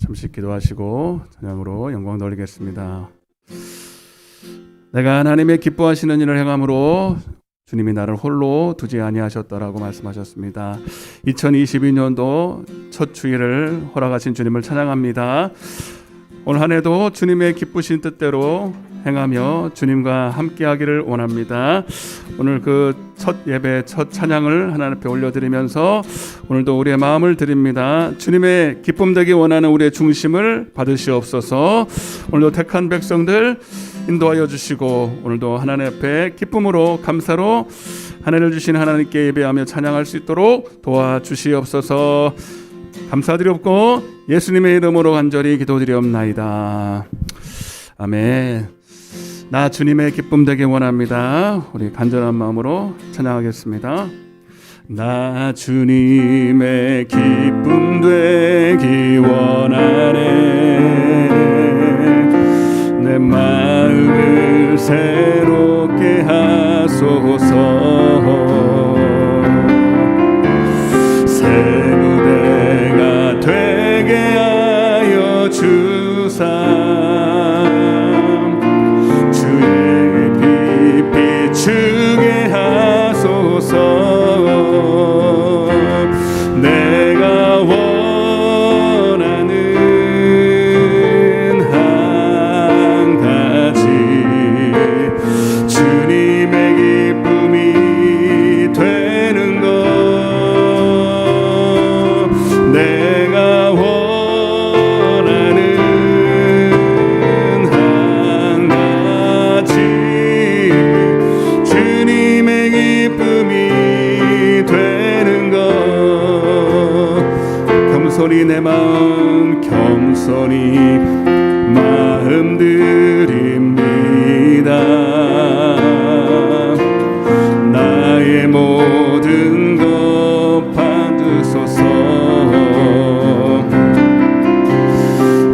잠시 기도하시고 찬양으로 영광 돌리겠습니다. 내가 하나님의 기뻐하시는 일을 행함으로 주님이 나를 홀로 두지 아니하셨다라고 말씀하셨습니다. 2022년도 첫 주일을 허락하신 주님을 찬양합니다. 올 한 해도 주님의 기쁘신 뜻대로 행하며 주님과 함께하기를 원합니다. 오늘 그 첫 예배, 첫 찬양을 하나님 앞에 올려드리면서 오늘도 우리의 마음을 드립니다. 주님의 기쁨 되기 원하는 우리의 중심을 받으시옵소서. 오늘도 택한 백성들 인도하여 주시고 오늘도 하나님 앞에 기쁨으로 감사로 하늘을 주신 하나님께 예배하며 찬양할 수 있도록 도와주시옵소서. 감사드리옵고 예수님의 이름으로 간절히 기도드리옵나이다. 아멘. 나 주님의 기쁨 되기 원합니다. 우리 간절한 마음으로 찬양하겠습니다. 나 주님의 기쁨 되기 원하네. 내 마음을 새롭게 하소서. 새 무대가 되게 하여 주사. 주게 하소서. 내가 원하는 한 가지 주님의 기쁨이 되는 것. 내가 원하는 한 가지 주님의 기쁨이 되는 것. 겸손히 내 마음 겸손히 마음 드립니다. 나의 모든 것 받으소서.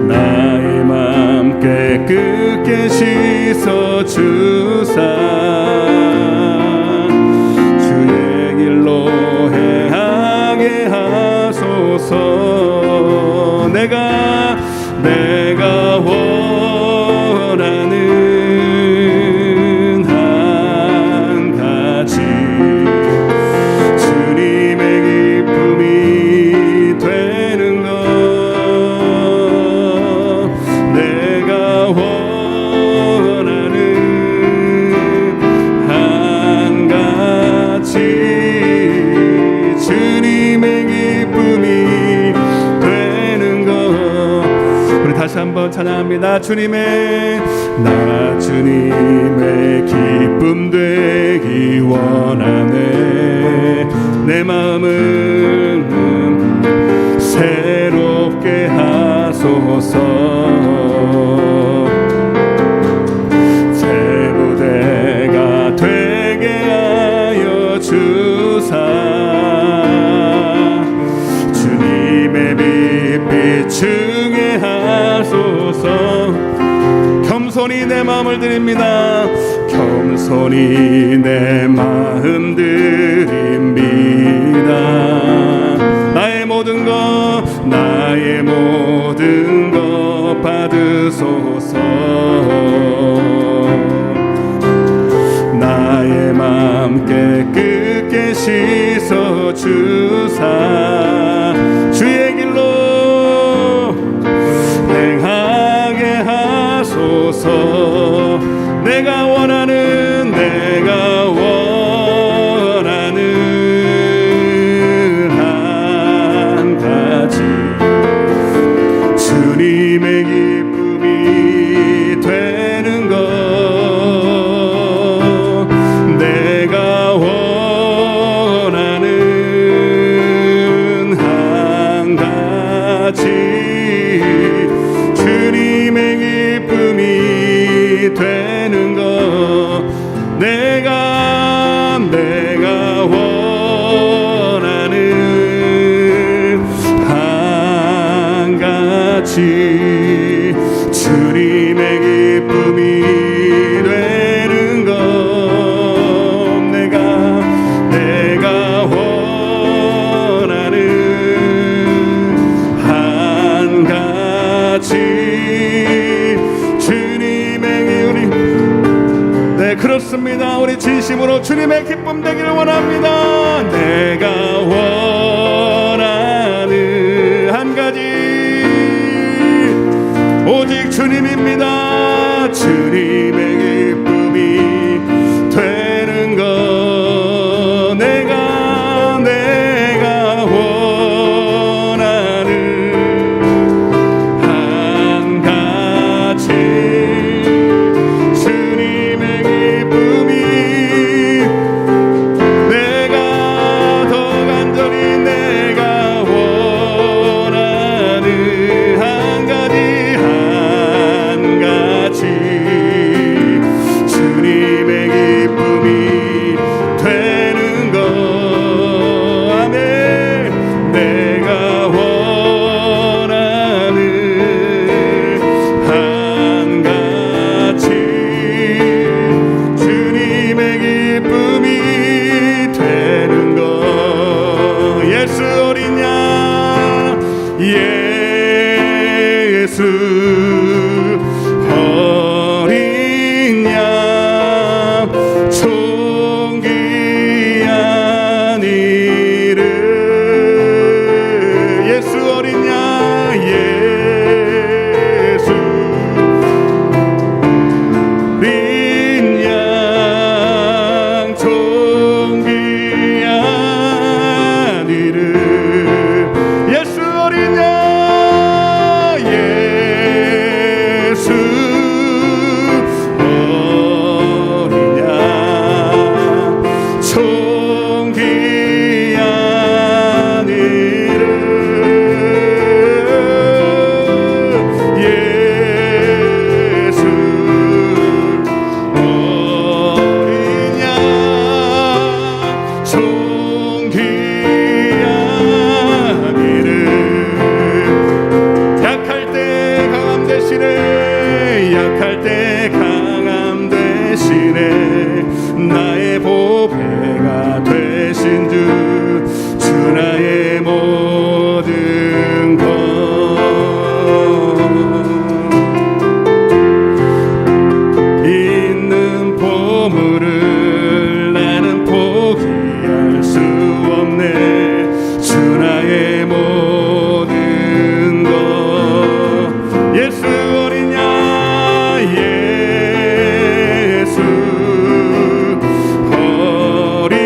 나의 마음 깨끗게 씻어 주사. 내가 원하는 한 가지 주님의 기쁨이 되는 것. 내가 원하는 한 가지 주님의 기쁨이 되는 것. 우리 다시 한번 찬양합니다. 나 주님의 기쁨 되기 원하네. 내 마음을 새롭게 하소서. 새 무대가 되게 하여 주사. 주님의 빛 비추게 하소서. 겸손히 내 마음을 드립니다. 겸손히 내 마음 드립니다. 나의 모든 것 받으소서. 나의 마음 깨끗게 씻어 주사. 주의 길로 행하게 하소서. 내가 원하는 한 가지 주님의 기쁨이 되는 것. 내가 원하는 한 가지 주님의 기쁨이 되는 것. 내가 원하는 한 가지 주님의 기쁨이 되는 것. 내가 원하는 한 가지 진심으로 주님의 기쁨 되기를 원합니다. 내가 원하는 한 가지 오직 주님입니다. 주님의 기쁨이 되는 것 내가 원하는 한 가지 주님의 기쁨이 내가 더 간절히 내가 원하는 한 가지 주님의 기쁨이 되는 것 아멘. 내가 원하는 한 가지 주님의 기쁨이 되는 것 예수 어린 양 예수 어린 양 존귀한 이름 예수 어린 양 예수 어린 양 존귀한 이름 예수 어린 양 예수 어린 양 존귀한 이름 예수 어린 양 존귀한 이름 약할 때 강함 대신에 약할 때 강함 대신에 나의 보배가 되신 주 나의 모든 것 있는 보물을 나는 포기할 수 없네 주 나의 모든 것 예수 어린 양 예수 어린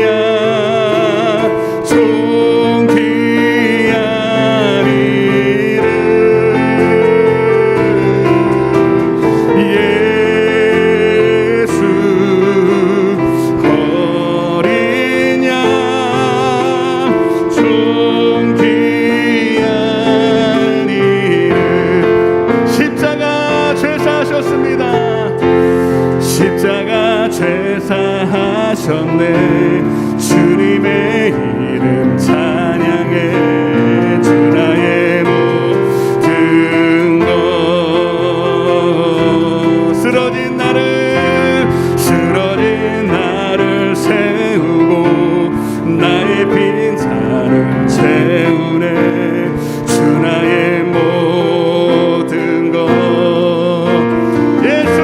양 존귀한 이름 예수 어린 양 존귀한 이름 십자가 죄사하셨습니다. 십자가 죄사하셨네 주님의 이름 찬양해 주 나의 모든 것 쓰러진 나를 세우고 나의 빈잔을 채우네 주 나의 모든 것 예수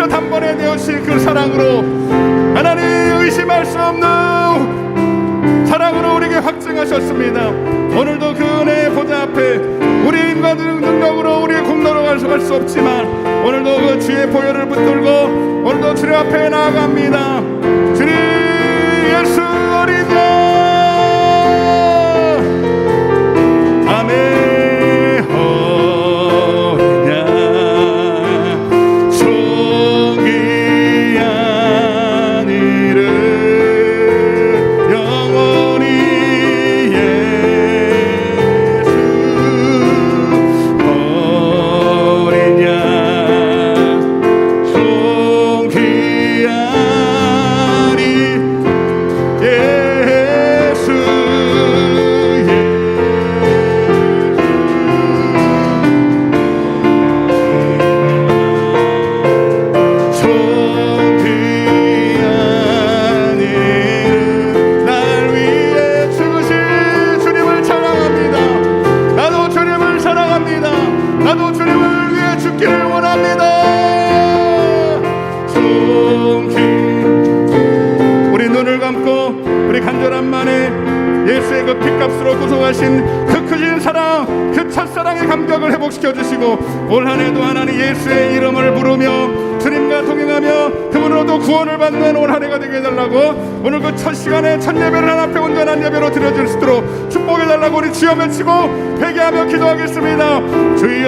단번에 되어진 그 사랑으로 하나님 의심할 수 없는 행하셨습니다. 오늘도 그 은혜의 보좌 앞에 우리 인간의 능력으로 우리의 공로로 갈 수 없지만 오늘도 그 주의 보혈을 붙들고 오늘도 주님 앞에 나아갑니다. 주님 예수 어린 양 아멘. 나도 주님을 위해 죽기를 원합니다. 우리 눈을 감고 우리 간절한 만에 예수의 그 핏값으로 구속하신 그 크신 사랑, 그 첫사랑의 감격을 회복시켜 주시고 올 한해도 하나님 예수의 이름을 부르며 주님과 동행하며 그분으로도 구원을 받는 올 한해가 되게 해달라고 오늘 그 첫 시간에 첫 예배를 하나 앞에 온전한 예배로 드려질 수 있도록 축복해달라고 우리 주여 외치고 회개하며 기도하겠습니다. 주여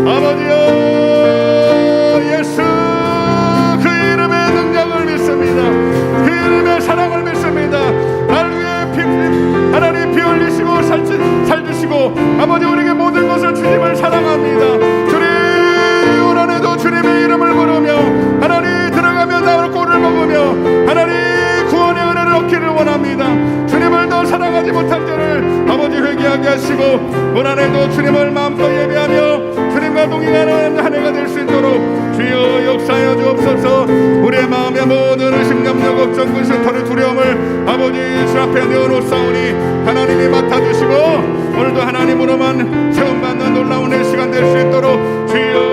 아버지여 예수 그 이름의 능력을 믿습니다. 그 이름의 사랑을 믿습니다. 날 위해 하나님 피 흘리시고 살주시고 아버지 우리에게 모든 것을 주님을 사랑합니다. 주님 올 한해도 주님의 이름을 부르며 하나님 들어가며 나올 꼴을 먹으며 하나님 구원의 은혜를 얻기를 원합니다. 주님을 더 사랑하지 못한 자를 아버지 회개하게 하시고 올 한해도 주님을 마음껏 예배하며 주님과 동행하는 한 해가 될 수 있도록 주여 역사하여 주옵소서. 우리의 마음의 모든 의심 염려 걱정 근심 털의 두려움을 아버지 주 앞에 내어놓사오니 하나님이 맡아주시고 오늘도 하나님으로만 체험받는 놀라운 의 시간 될 수 있도록 주여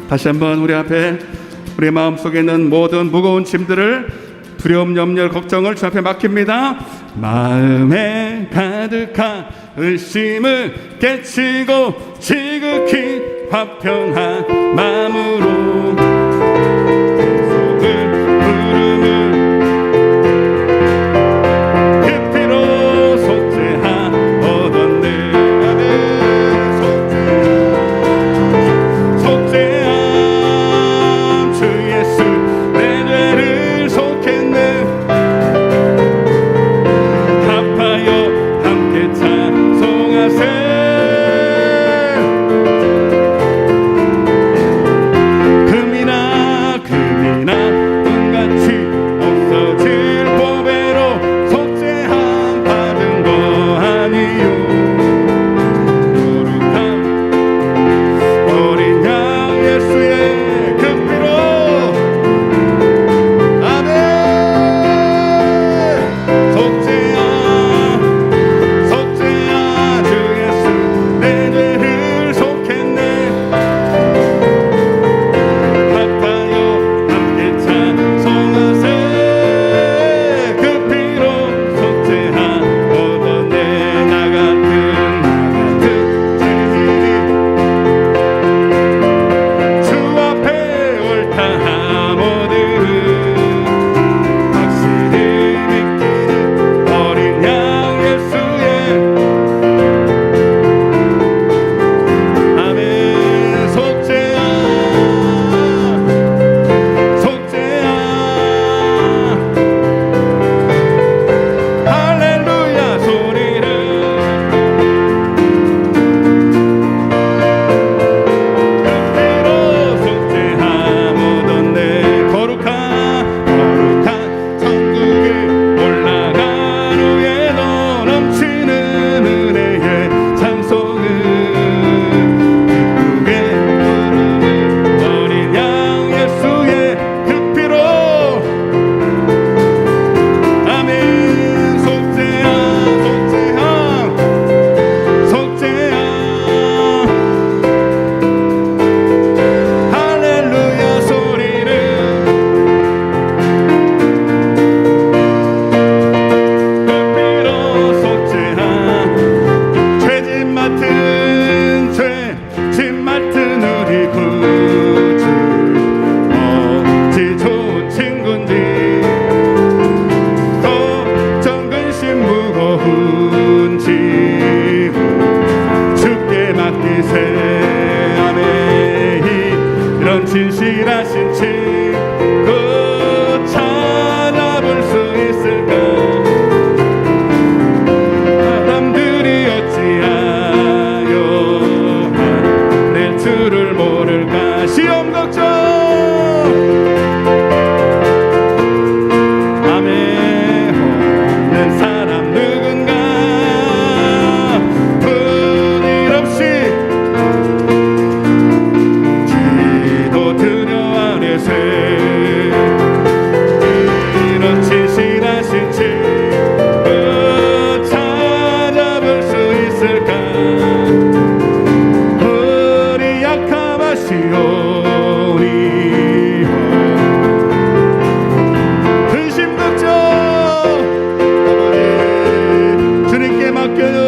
다시 한번 우리 앞에 우리 마음속에 있는 모든 무거운 짐들을 두려움, 염려, 걱정을 주 앞에 맡깁니다. 마음에 가득한 의심을 깨치고 지극히 화평한 마음으로 진실하신 친구 찾아볼 수 있을까? 사람들이 어찌하여 낼 줄을 모를까? 시험 걱정 맘에 없는 사람 누군가 분일 없이 기도 드려 아뢰세 이런 진실하신 친구 찾아볼 수 있을까? 우리 약함하시오니 근심 걱정 아버지 주님께 맡겨요.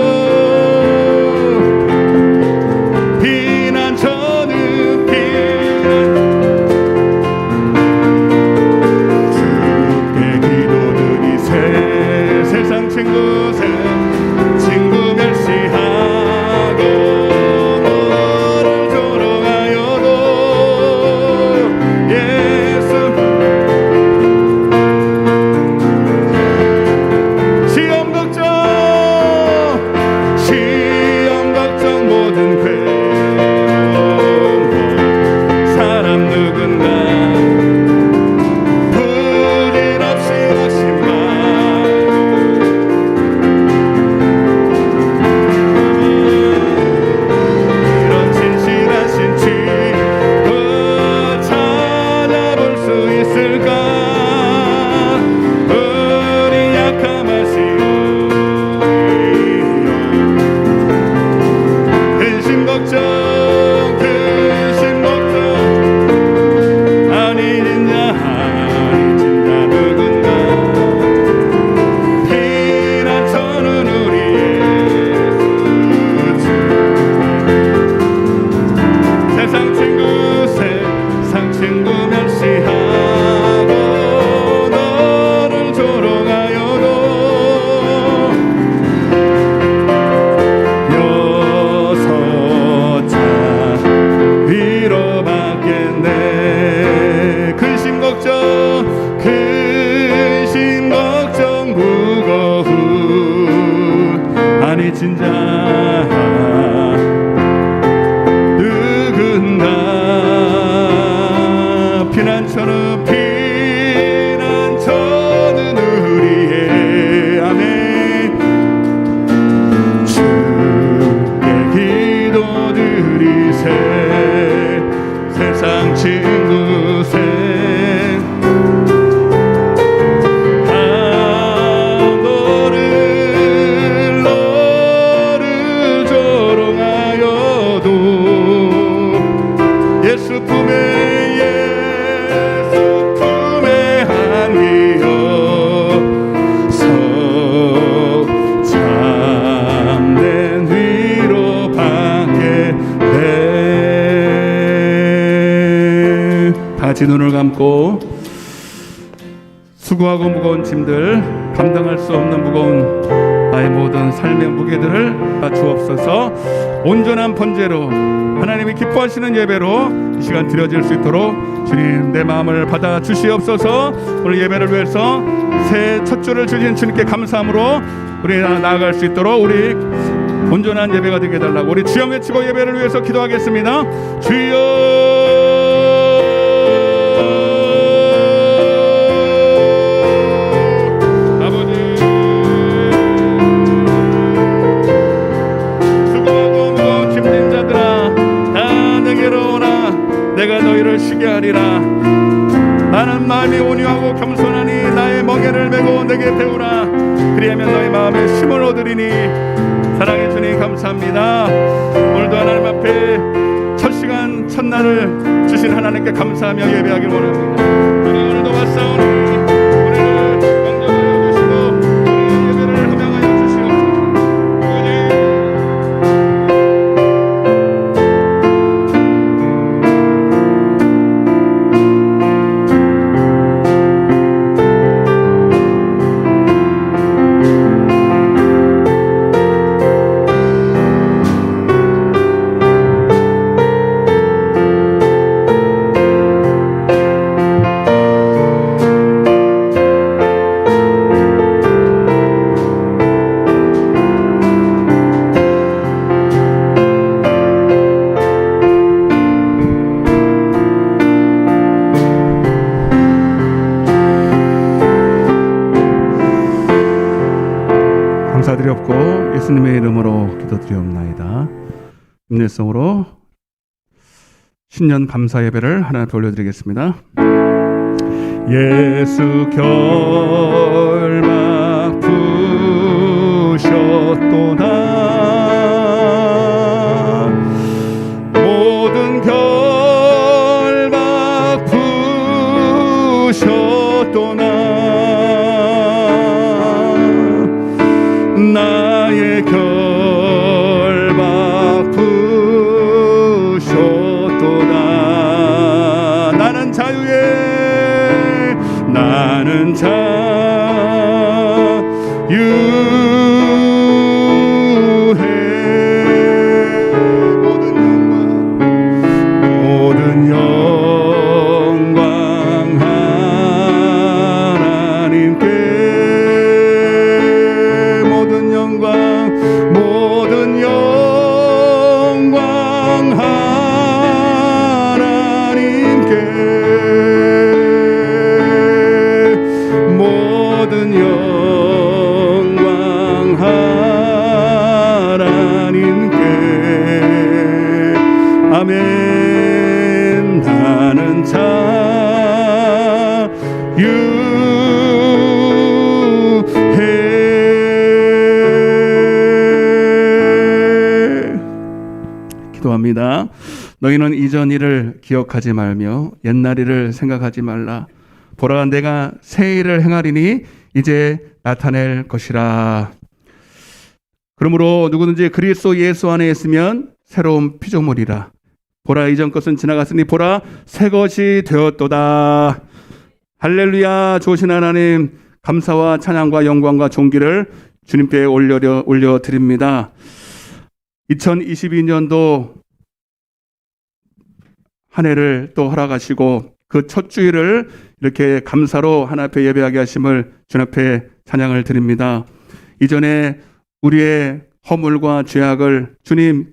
비난 저는 비난 주께 기도드리세 세상 친구 멸시하고 너를 조롱하여도 예수 시험 걱정 모든 괴로움 사람 누군가 부질없이 막심만 이런 진실하신 친구 찾아볼 수 있을까? 우리 약함하시오니 근심 걱정 아니 진짜 누군가 피난처는 우리 예수 세상 친구 멸시하고 너를 조롱하여도 여섯 차 위로받겠네. 근심 걱정 무거운 아니 진짜 누군가 피난처는 우리의 아멘 주께 기도드리세 세상 친구세 너를 조롱하여도 예수 품에 안기어서 참된 위로받겠네. 다시 눈을 감고 수고하고 무거운 짐들 감당할 수 없는 무거운 나의 모든 삶의 무게들을 주옵소서. 온전한 번제로 하나님이 기뻐하시는 예배로 이 시간 드려질 수 있도록 주님 내 마음을 받아 주시옵소서. 오늘 예배를 위해서 새 첫 주를 주신 주님께 감사함으로 우리 나아갈 수 있도록 우리 온전한 예배가 되게 해달라고 우리 주여 외치고 예배를 위해서 기도하겠습니다. 주여 내가 너희를 쉬게 하리라. 나는 마음이 온유하고 겸손하니 나의 멍에를 메고 내게 배우라. 그리하면 너희 마음에 힘을 얻으리니. 사랑해 주님 감사합니다. 오늘도 하나님 앞에 첫 시간 첫날을 주신 하나님께 감사하며 예배하길 원합니다. 우리 오늘도 왔사오니 예수님의 이름으로 기도드리옵나이다. 인내성으로 신년 감사 예배를 하나 더 올려드리겠습니다. 예수 결박 푸셨도다. 모든 결박 푸셨도다. 나의 결박 푸셨도다. 나는 자유해. 나는 자유해. 모든 영광 하나님께. 모든 영광 하나님께. 모든 영광 하나님께. 아멘. 나는 자유해. 기도합니다. 너희는 이전 일을 기억하지 말며 옛날 일을 생각하지 말라. 보라, 내가 새 일을 행하리니 이제 나타낼 것이라. 그러므로 누구든지 그리스도 예수 안에 있으면 새로운 피조물이라. 보라, 이전 것은 지나갔으니 보라, 새 것이 되었도다. 할렐루야. 좋으신 하나님, 감사와 찬양과 영광과 존귀를 주님께 올려드립니다. 2022년도 한 해를 또 허락하시고 그 첫 주일을 이렇게 감사로 하나님 앞에 예배하게 하심을 주님 앞에 찬양을 드립니다. 이전에 우리의 허물과 죄악을 주님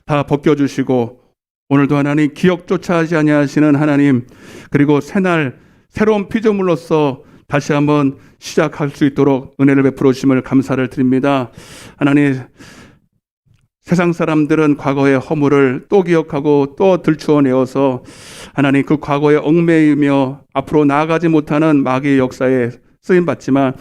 다 벗겨주시고 오늘도 하나님 기억조차 하지 아니하시는 하나님, 그리고 새날 새로운 피조물로서 다시 한번 시작할 수 있도록 은혜를 베풀어 주심을 감사를 드립니다. 하나님, 세상 사람들은 과거의 허물을 또 기억하고 또 들추어내어서 하나님 그 과거에 얽매이며 앞으로 나아가지 못하는 마귀의 역사에 쓰임받지만,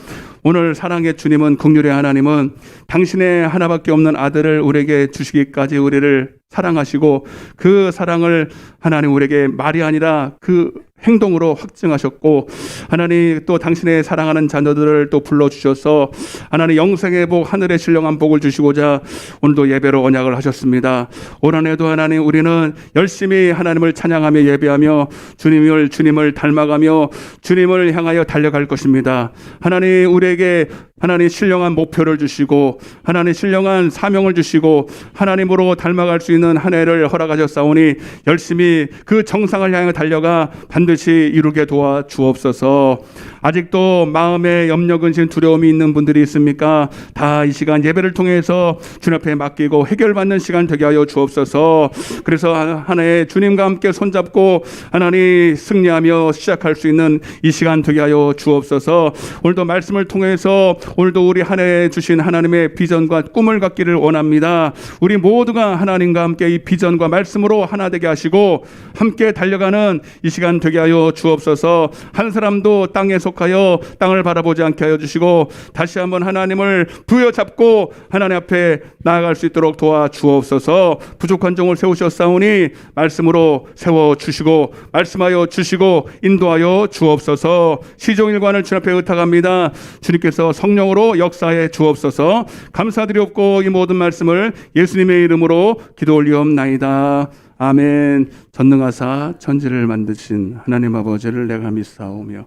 오늘 사랑의 주님은, 긍휼의 하나님은 당신의 하나밖에 없는 아들을 우리에게 주시기까지 우리를 사랑하시고 그 사랑을 하나님 우리에게 말이 아니라 그 행동으로 확증하셨고, 하나님 또 당신의 사랑하는 자녀들을 또 불러주셔서 하나님 영생의 복, 하늘의 신령한 복을 주시고자 오늘도 예배로 언약을 하셨습니다. 올 한 해도 하나님 우리는 열심히 하나님을 찬양하며 예배하며 주님을 닮아가며 주님을 향하여 달려갈 것입니다. 하나님 우리에게 하나님 신령한 목표를 주시고 하나님 신령한 사명을 주시고 하나님으로 닮아갈 수 있는 한 해를 허락하셨사오니 열심히 그 정상을 향해 달려가 반드시 이루게 도와 주옵소서. 아직도 마음에 염려, 근심, 두려움이 있는 분들이 있습니까? 다 이 시간 예배를 통해서 주님 앞에 맡기고 해결받는 시간 되게 하여 주옵소서. 그래서 한 해 주님과 함께 손잡고 하나님 승리하며 시작할 수 있는 이 시간 되게 하여 주옵소서. 오늘도 말씀을 통해서 오늘도 우리 한 해 주신 하나님의 비전과 꿈을 갖기를 원합니다. 우리 모두가 하나님과 함께 이 비전과 말씀으로 하나 되게 하시고 함께 달려가는 이 시간 되게 하여 주옵소서. 한 사람도 땅에 속하여 땅을 바라보지 않게 하여 주시고 다시 한번 하나님을 부여잡고 하나님 앞에 나아갈 수 있도록 도와 주옵소서. 부족한 종을 세우셨사오니 말씀으로 세워주시고 말씀하여 주시고 인도하여 주옵소서. 시종일관을 주님 앞에 의탁합니다. 주님께서 성령으로 역사해 주옵소서. 감사드리옵고 이 모든 말씀을 예수님의 이름으로 기도 올리옵나이다. 아멘. 전능하사 천지를 만드신 하나님 아버지를 내가 믿사오며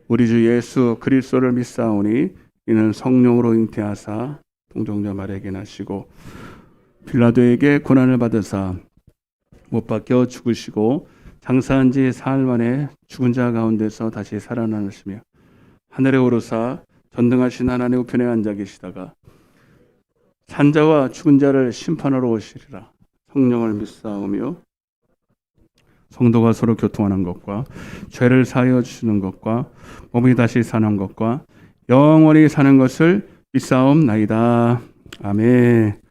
우리 주 예수 그리스도를 믿사오니 이는 성령으로 잉태하사 동정녀 마리아에게 나시고 빌라도에게 고난을 받으사 못 박혀 죽으시고 장사한 지 사흘 만에 죽은 자 가운데서 다시 살아나시며 하늘에 오르사 전능하신 하나님 우편에 앉아 계시다가 산자와 죽은 자를 심판하러 오시리라. 성령을 믿사오며 성도가 서로 교통하는 것과 죄를 사하여 주시는 것과 몸이 다시 사는 것과 영원히 사는 것을 믿사옵나이다. 아멘.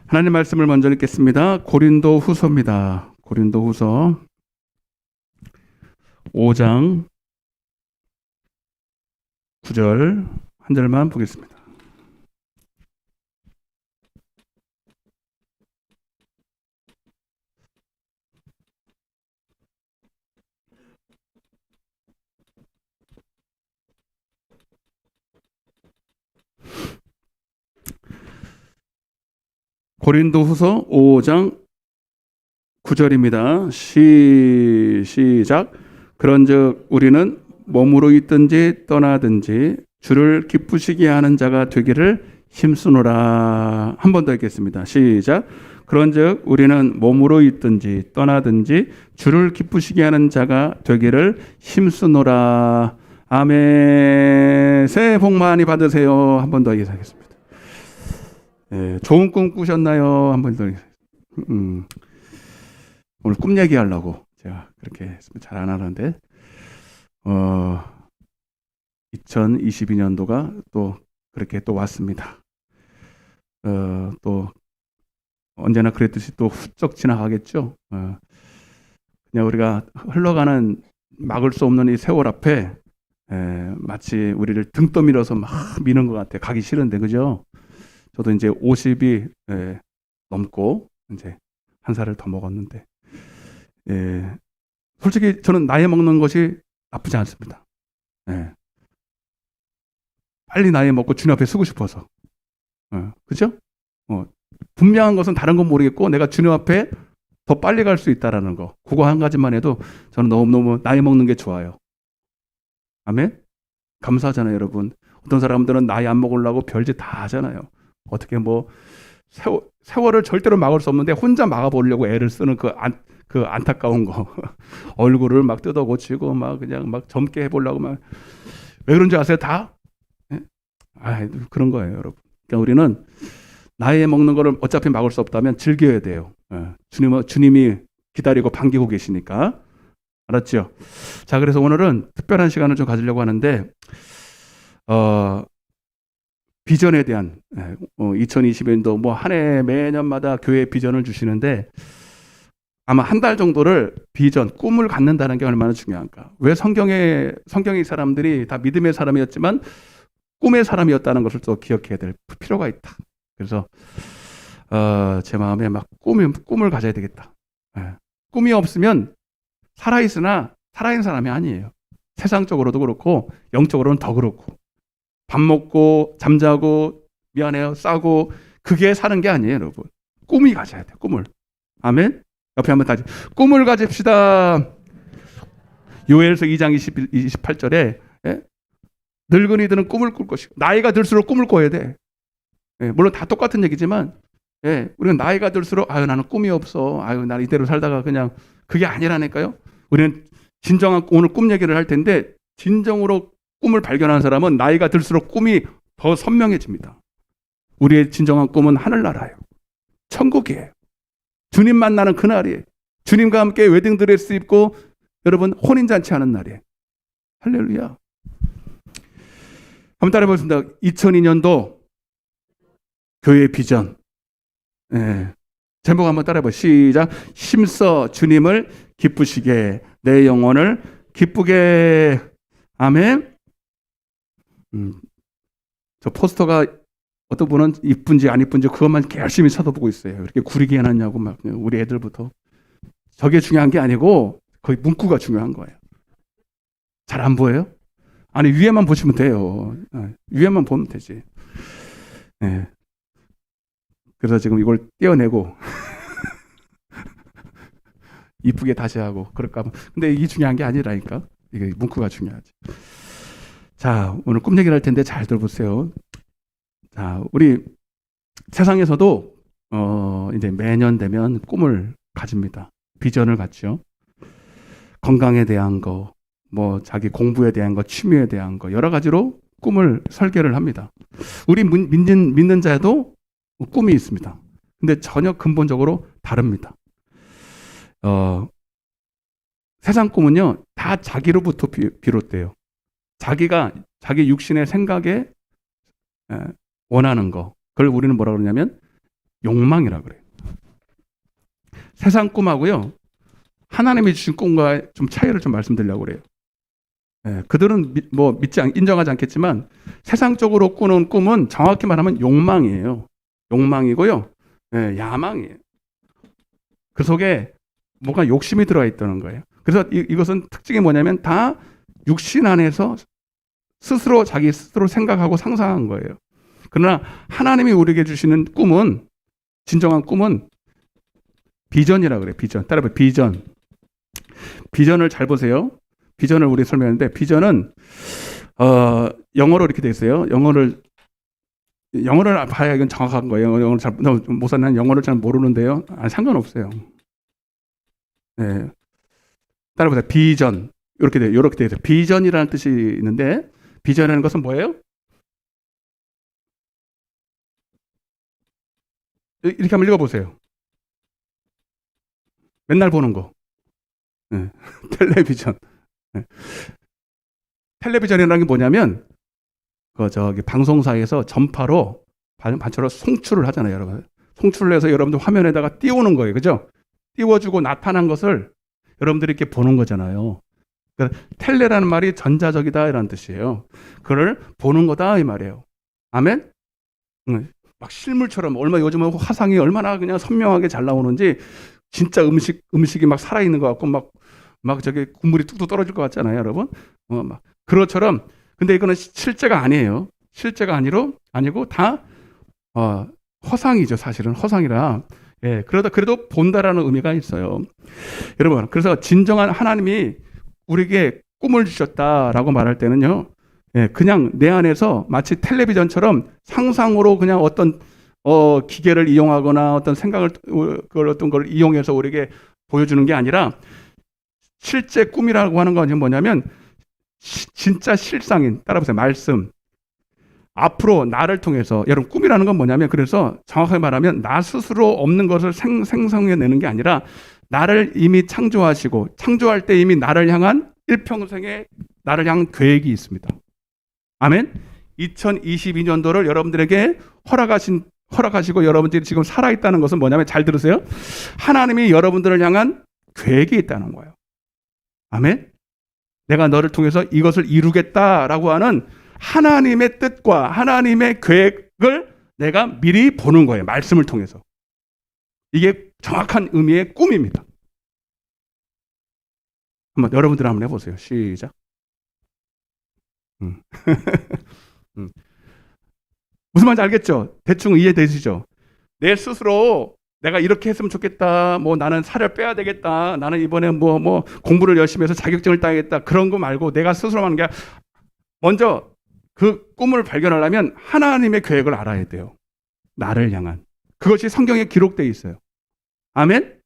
하나님 말씀을 먼저 읽겠습니다. 고린도 후서입니다. 고린도 후서 5장 9절 한 절만 보겠습니다. 고린도 후서 5장 9절입니다. 시작. 그런즉 우리는 몸으로 있든지 떠나든지 주를 기쁘시게 하는 자가 되기를 힘쓰노라. 한 번 더 읽겠습니다. 시작. 그런즉 우리는 몸으로 있든지 떠나든지 주를 기쁘시게 하는 자가 되기를 힘쓰노라. 아멘. 새해 복 많이 받으세요. 한 번 더 얘기하겠습니다. 좋은 꿈 꾸셨나요? 한 번 더. 오늘 꿈 얘기하려고 제가 그렇게 했으면 잘 안 하는데 2022년도가 또 그렇게 또 왔습니다. 또 언제나 그랬듯이 또 훌쩍 지나가겠죠. 그냥 우리가 흘러가는 막을 수 없는 이 세월 앞에 마치 우리를 등 떠밀어서 막 미는 것 같아요. 가기 싫은데, 그죠? 저도 이제 50이 넘고 이제 한 살을 더 먹었는데, 솔직히 저는 나이 먹는 것이 나쁘지 않습니다. 빨리 나이 먹고 주님 앞에 서고 싶어서, 그죠? 분명한 것은 다른 건 모르겠고 내가 주님 앞에 더 빨리 갈 수 있다라는 거, 그거 한 가지만 해도 저는 너무너무 나이 먹는 게 좋아요. 아멘? 감사하잖아요, 여러분. 어떤 사람들은 나이 안 먹으려고 별짓 다 하잖아요. 어떻게 뭐 세월을 절대로 막을 수 없는데 혼자 막아보려고 애를 쓰는 그 안타까운 거. 얼굴을 막 뜯어 고치고 막 그냥 막 젊게 해보려고 막. 왜 그런지 아세요? 다? 그런 거예요, 여러분. 그러니까 우리는 나이에 먹는 거를 어차피 막을 수 없다면 즐겨야 돼요. 주님이 기다리고 반기고 계시니까. 알았죠? 자, 그래서 오늘은 특별한 시간을 좀 가지려고 하는데, 비전에 대한, 2020년도 뭐 한 해 매년마다 교회 비전을 주시는데, 아마 한 달 정도를 비전, 꿈을 갖는다는 게 얼마나 중요한가. 왜 성경의 사람들이 다 믿음의 사람이었지만 꿈의 사람이었다는 것을 또 기억해야 될 필요가 있다. 그래서 제 마음에 막 꿈을 가져야 되겠다. 꿈이 없으면 살아있으나 살아있는 사람이 아니에요. 세상적으로도 그렇고 영적으로는 더 그렇고, 밥 먹고 잠자고 미안해요 싸고 그게 사는 게 아니에요, 여러분. 꿈이 가져야 돼요. 꿈을. 아멘. 옆에 한번 다시 꿈을 가집시다. 요엘서 2장 28절에 늙은이들은 꿈을 꿀 것이고, 나이가 들수록 꿈을 꿔야 돼. 물론 다 똑같은 얘기지만, 우리는 나이가 들수록 나는 꿈이 없어. 난 이대로 살다가 그냥, 그게 아니라니까요. 우리는 진정한 오늘 꿈 얘기를 할 텐데, 진정으로 꿈을 발견하는 사람은 나이가 들수록 꿈이 더 선명해집니다. 우리의 진정한 꿈은 하늘나라예요. 천국이에요. 주님 만나는 그날이에요. 주님과 함께 웨딩드레스 입고 여러분 혼인잔치 하는 날이에요. 할렐루야. 한번 따라해 보겠습니다. 2002년도 교회 비전. 제목 한번 따라해 보시죠. 시작. 힘써 주님을 기쁘시게, 내 영혼을 기쁘게. 아멘. 저 포스터가 어떤 분은 이쁜지 안 이쁜지 그것만 열심히 쳐다보고 있어요. 이렇게 구리게 해놨냐고 막, 우리 애들부터. 저게 중요한 게 아니고 거의 문구가 중요한 거예요. 잘 안 보여요? 아니, 위에만 보시면 돼요. 위에만 보면 되지. 그래서 지금 이걸 떼어내고 이쁘게 다시 하고 그럴까 봐. 근데 이게 중요한 게 아니라니까. 이게 문구가 중요하지. 자, 오늘 꿈 얘기를 할 텐데 잘 들어보세요. 자, 우리 세상에서도 이제 매년 되면 꿈을 가집니다. 비전을 갖죠. 건강에 대한 거, 뭐 자기 공부에 대한 거, 취미에 대한 거, 여러 가지로 꿈을 설계를 합니다. 우리 믿는 자도 꿈이 있습니다. 근데 전혀 근본적으로 다릅니다. 세상 꿈은요, 다 자기로부터 비롯돼요. 자기 육신의 생각에 원하는 거. 그걸 우리는 뭐라 그러냐면 욕망이라고 그래요. 세상 꿈하고요, 하나님이 주신 꿈과 좀 차이를 좀 말씀드리려고 그래요. 예, 그들은 인정하지 않겠지만 세상적으로 꾸는 꿈은 정확히 말하면 욕망이에요. 욕망이고요, 예, 야망이에요. 그 속에 뭔가 욕심이 들어가 있다는 거예요. 그래서 이것은 특징이 뭐냐면 다 육신 안에서 자기 스스로 생각하고 상상한 거예요. 그러나 하나님이 우리에게 주시는 꿈은, 진정한 꿈은 비전이라고 그래요. 비전. 따라서 비전. 비전을 잘 보세요. 비전을 우리 설명하는데, 비전은 영어로 이렇게 돼 있어요. 영어를 봐야 이건 정확한 거예요. 영어를 잘 목사는 영어를 잘 모르는데요. 상관없어요. 네. 따라보세요. 비전. 이렇게 돼 있어요. 비전이라는 뜻이 있는데, 비전이라는 것은 뭐예요? 이렇게 한번 읽어보세요. 맨날 보는 거. 네. 텔레비전. 네. 텔레비전이라는 게 뭐냐면, 방송사에서 전파로 송출을 하잖아요, 여러분. 송출을 해서 여러분들 화면에다가 띄우는 거예요. 그죠? 띄워주고 나타난 것을 여러분들이 이렇게 보는 거잖아요. 그러니까 텔레라는 말이 전자적이다 이라는 뜻이에요. 그걸 보는 거다 이 말이에요. 아멘? 막 실물처럼 요즘은 화상이 얼마나 그냥 선명하게 잘 나오는지, 진짜 음식이 막 살아있는 것 같고 막 저기 국물이 뚝뚝 떨어질 것 같잖아요, 여러분. 막 그것처럼. 근데 이거는 실제가 아니에요. 실제가 아니고 다 허상이죠. 사실은 허상이라. 예, 그래도 본다라는 의미가 있어요. 여러분, 그래서 진정한 하나님이 우리에게 꿈을 주셨다라고 말할 때는요, 예, 그냥 내 안에서 마치 텔레비전처럼 상상으로 그냥 어떤 기계를 이용하거나 어떤 생각을, 어떤 걸 이용해서 우리에게 보여주는 게 아니라, 실제 꿈이라고 하는 건 뭐냐면 진짜 실상인, 따라보세요, 말씀. 앞으로 나를 통해서, 여러분 꿈이라는 건 뭐냐면, 그래서 정확하게 말하면 나 스스로 없는 것을 생성해내는 게 아니라, 나를 이미 창조하시고 창조할 때 이미 나를 향한 일평생의 나를 향한 계획이 있습니다. 아멘. 2022년도를 여러분들에게 허락하시고 여러분들이 지금 살아있다는 것은 뭐냐면, 잘 들으세요. 하나님이 여러분들을 향한 계획이 있다는 거예요. 아멘. 내가 너를 통해서 이것을 이루겠다라고 하는 하나님의 뜻과 하나님의 계획을 내가 미리 보는 거예요. 말씀을 통해서. 이게 정확한 의미의 꿈입니다. 한번 여러분들 한번 해보세요. 시작. 무슨 말인지 알겠죠? 대충 이해되시죠? 내 스스로 내가 이렇게 했으면 좋겠다, 나는 살을 빼야 되겠다, 나는 이번에 공부를 열심히 해서 자격증을 따야겠다, 그런 거 말고 내가 스스로 하는 게, 먼저 그 꿈을 발견하려면 하나님의 계획을 알아야 돼요. 나를 향한. 그것이 성경에 기록되어 있어요. 아멘?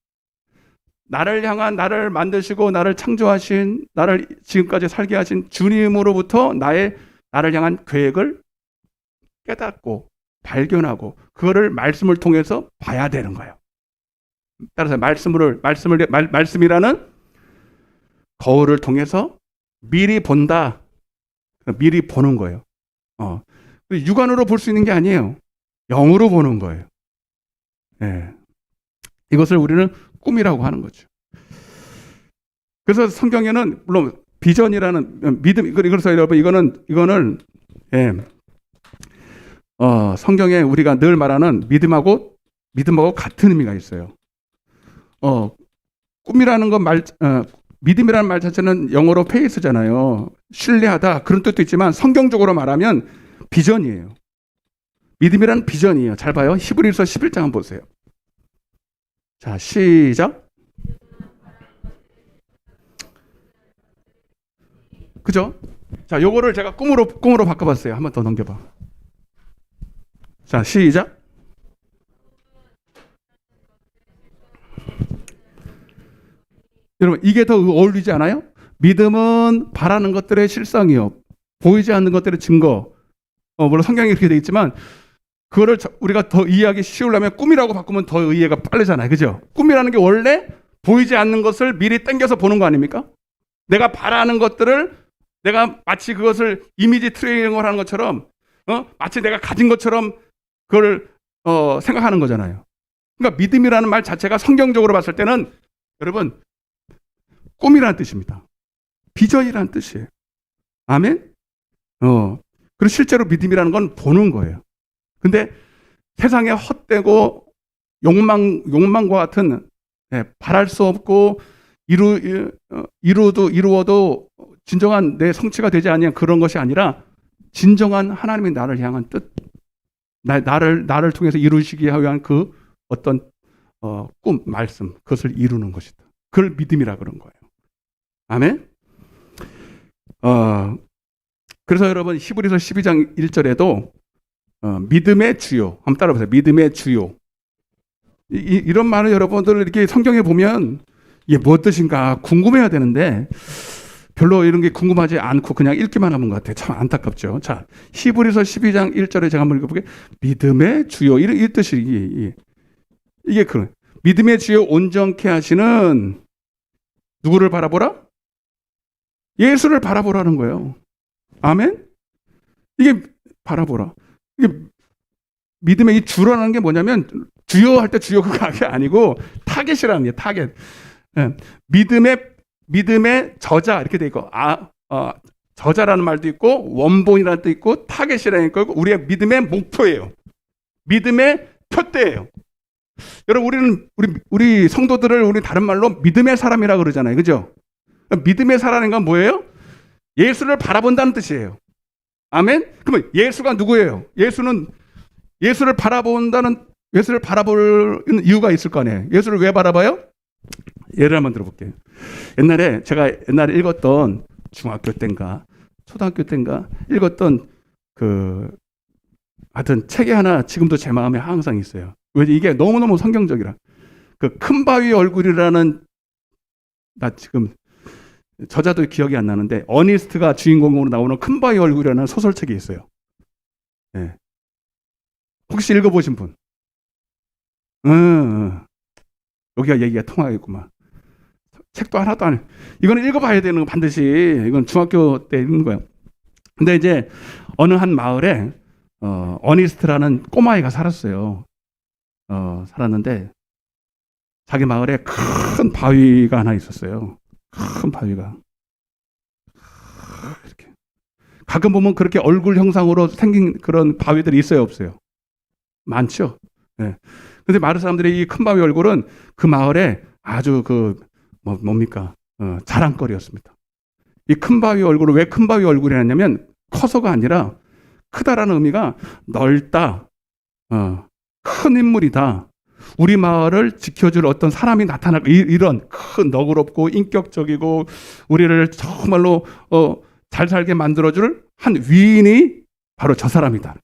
나를 향한, 나를 만드시고 나를 창조하신, 나를 지금까지 살게 하신 주님으로부터 나를 향한 계획을 깨닫고 발견하고 그거를 말씀을 통해서 봐야 되는 거예요. 따라서 말씀이라는 거울을 통해서 미리 본다. 미리 보는 거예요. 육안으로 볼 수 있는 게 아니에요. 영으로 보는 거예요. 네. 이것을 우리는 꿈이라고 하는 거죠. 그래서 성경에는 물론 비전이라는 믿음, 그래서 여러분 이거는 성경에 우리가 늘 말하는 믿음하고 같은 의미가 있어요. 꿈이라는 믿음이라는 말 자체는 영어로 페이스잖아요. 신뢰하다, 그런 뜻도 있지만 성경적으로 말하면 비전이에요. 믿음이란 비전이에요. 잘 봐요. 히브리서 11장 한번 보세요. 자, 시작. 그죠? 자, 요거를 제가 꿈으로 바꿔봤어요. 한번 더 넘겨봐. 자, 시작. 여러분, 이게 더 어울리지 않아요? 믿음은 바라는 것들의 실상이요, 보이지 않는 것들의 증거. 물론 성경에 이렇게 되어 있지만, 그거를 우리가 더 이해하기 쉬우려면 꿈이라고 바꾸면 더 이해가 빠르잖아요. 그죠? 꿈이라는 게 원래 보이지 않는 것을 미리 당겨서 보는 거 아닙니까? 내가 바라는 것들을 내가 마치 그것을 이미지 트레이닝을 하는 것처럼, 마치 내가 가진 것처럼 그걸 생각하는 거잖아요. 그러니까 믿음이라는 말 자체가 성경적으로 봤을 때는 여러분 꿈이라는 뜻입니다. 비전이라는 뜻이에요. 아멘? 그리고 실제로 믿음이라는 건 보는 거예요. 근데 세상에 헛되고 욕망과 같은 바랄 수 없고 이루어도 진정한 내 성취가 되지 않는 그런 것이 아니라 진정한 하나님이 나를 향한 뜻, 나를 통해서 이루시기 위한 그 어떤 꿈, 말씀, 그것을 이루는 것이다. 그걸 믿음이라 그런 거예요. 아멘? 그래서 여러분 히브리서 12장 1절에도 믿음의 주요, 한번 따라보세요. 믿음의 주요. 이런 말을 여러분들 이렇게 성경에 보면 이게 무엇 뜻인가 궁금해야 되는데 별로 이런 게 궁금하지 않고 그냥 읽기만 하는 것 같아요. 참 안타깝죠. 자, 히브리서 12장 1절에 제가 한번 읽어볼게요. 믿음의 주요. 이 뜻이 이게 그 믿음의 주요 온전케 하시는 누구를 바라보라? 예수를 바라보라는 거예요. 아멘? 이게 바라보라. 이게 믿음의 이 주라는 게 뭐냐면 주요 할 때 주요 그게 아니고 타겟이라는 게 타겟. 믿음의 저자 이렇게 돼 있고 저자라는 말도 있고 원본이라는 뜻도 있고 타겟이라는 거 있고 우리의 믿음의 목표예요. 믿음의 표대예요. 여러분 우리 성도들을 우리 다른 말로 믿음의 사람이라 그러잖아요. 그죠? 믿음의 사람인 건 뭐예요? 예수를 바라본다는 뜻이에요. 아멘? 그러면 예수가 누구예요? 예수를 바라볼 이유가 있을 거 아니에요. 예수를 왜 바라봐요? 예를 한번 들어볼게요. 제가 옛날에 읽었던 중학교 때인가 초등학교 때인가 읽었던 하여튼 책이 하나 지금도 제 마음에 항상 있어요. 왜 이게 너무너무 성경적이라. 그 큰 바위 얼굴이라는 나 지금 저자도 기억이 안 나는데 어니스트가 주인공으로 나오는 큰 바위 얼굴이라는 소설책이 있어요. 네. 혹시 읽어보신 분? 여기가 얘기가 통하겠구만. 책도 하나도 안 해. 이거는 읽어봐야 되는 거 반드시. 이건 중학교 때 읽는 거예요. 근데 이제 어느 한 마을에 어니스트라는 꼬마아이가 살았어요. 살았는데 자기 마을에 큰 바위가 하나 있었어요. 큰 바위가. 이렇게. 가끔 보면 그렇게 얼굴 형상으로 생긴 그런 바위들이 있어요, 없어요? 많죠. 네. 근데 마을 사람들이 이 큰 바위 얼굴은 그 마을에 아주 뭡니까? 자랑거리였습니다. 이 큰 바위 얼굴을 왜 큰 바위 얼굴이 했냐면 커서가 아니라 크다라는 의미가 넓다, 큰 인물이다. 우리 마을을 지켜줄 어떤 사람이 나타나고 이런 큰 너그럽고 인격적이고 우리를 정말로 잘 살게 만들어줄 한 위인이 바로 저 사람이다.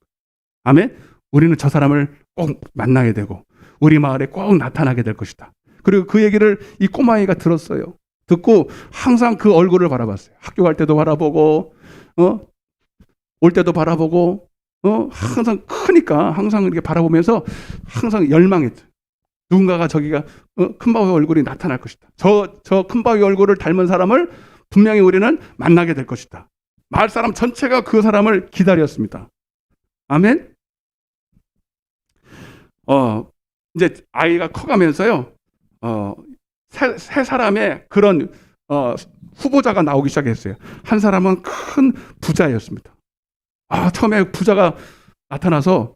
아멘? 우리는 저 사람을 꼭 만나게 되고 우리 마을에 꼭 나타나게 될 것이다. 그리고 그 얘기를 이 꼬마아이가 들었어요. 듣고 항상 그 얼굴을 바라봤어요. 학교 갈 때도 바라보고 올 때도 바라보고 항상 크니까 항상 이렇게 바라보면서 항상 열망했죠. 누군가가 저기가 큰 바위 얼굴이 나타날 것이다. 저 큰 바위 얼굴을 닮은 사람을 분명히 우리는 만나게 될 것이다. 마을 사람 전체가 그 사람을 기다렸습니다. 아멘? 이제 아이가 커가면서요, 세 사람의 그런 후보자가 나오기 시작했어요. 한 사람은 큰 부자였습니다. 처음에 부자가 나타나서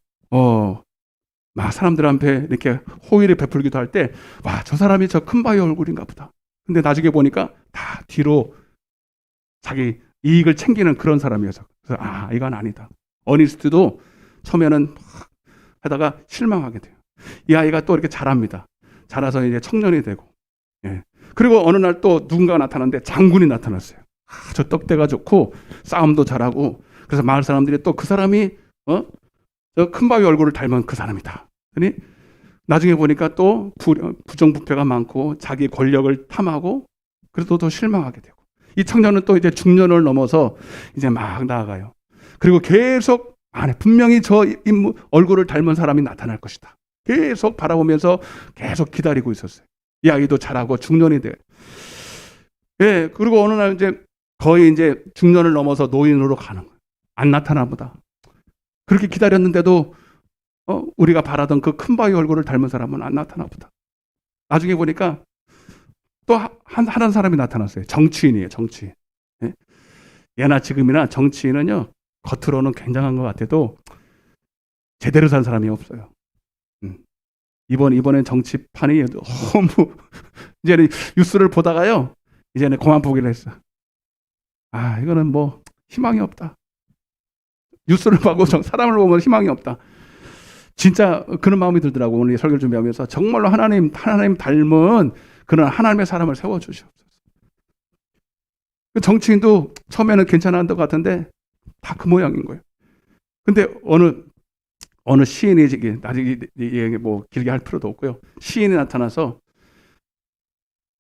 막 사람들한테 이렇게 호의를 베풀기도 할 때, 저 사람이 저 큰 바위 얼굴인가 보다. 근데 나중에 보니까 다 뒤로 자기 이익을 챙기는 그런 사람이어서, 그래서 이건 아니다. 어니스트도 처음에는 하다가 실망하게 돼요. 이 아이가 또 이렇게 자랍니다. 자라서 이제 청년이 되고, 그리고 어느 날 또 누군가가 나타났는데 장군이 나타났어요. 저 떡대가 좋고 싸움도 잘하고, 그래서 마을 사람들이 또 그 사람이 저 큰 바위 얼굴을 닮은 그 사람이다. 그러니 나중에 보니까 또 부정부패가 많고 자기 권력을 탐하고, 그래도 더 실망하게 되고, 이 청년은 또 이제 중년을 넘어서 이제 막 나아가요. 그리고 계속 분명히 저 얼굴을 닮은 사람이 나타날 것이다. 계속 바라보면서 계속 기다리고 있었어요. 이 아이도 자라고 중년이 돼요. 그리고 어느 날 거의 이제 중년을 넘어서 노인으로 가는 거예요. 안 나타나 보다. 그렇게 기다렸는데도 우리가 바라던 그 큰 바위 얼굴을 닮은 사람은 안 나타나 보다. 나중에 보니까 또 하는 사람이 나타났어요. 정치인이에요. 정치인. 예? 예나 지금이나 정치인은요, 겉으로는 굉장한 것 같아도 제대로 산 사람이 없어요. 이번엔 정치판이 너무 이제는 뉴스를 보다가요, 이제는 그만 보기로 했어. 이거는 뭐 희망이 없다. 뉴스를 보고 사람을 보면 희망이 없다. 진짜 그런 마음이 들더라고. 오늘 설교를 준비하면서 정말로 하나님 닮은 그런 하나님의 사람을 세워주시옵소서. 그 정치인도 처음에는 괜찮은 것 같은데 다 그 모양인 거예요. 근데 어느 시인이 나중에 뭐 길게 할 필요도 없고요. 시인이 나타나서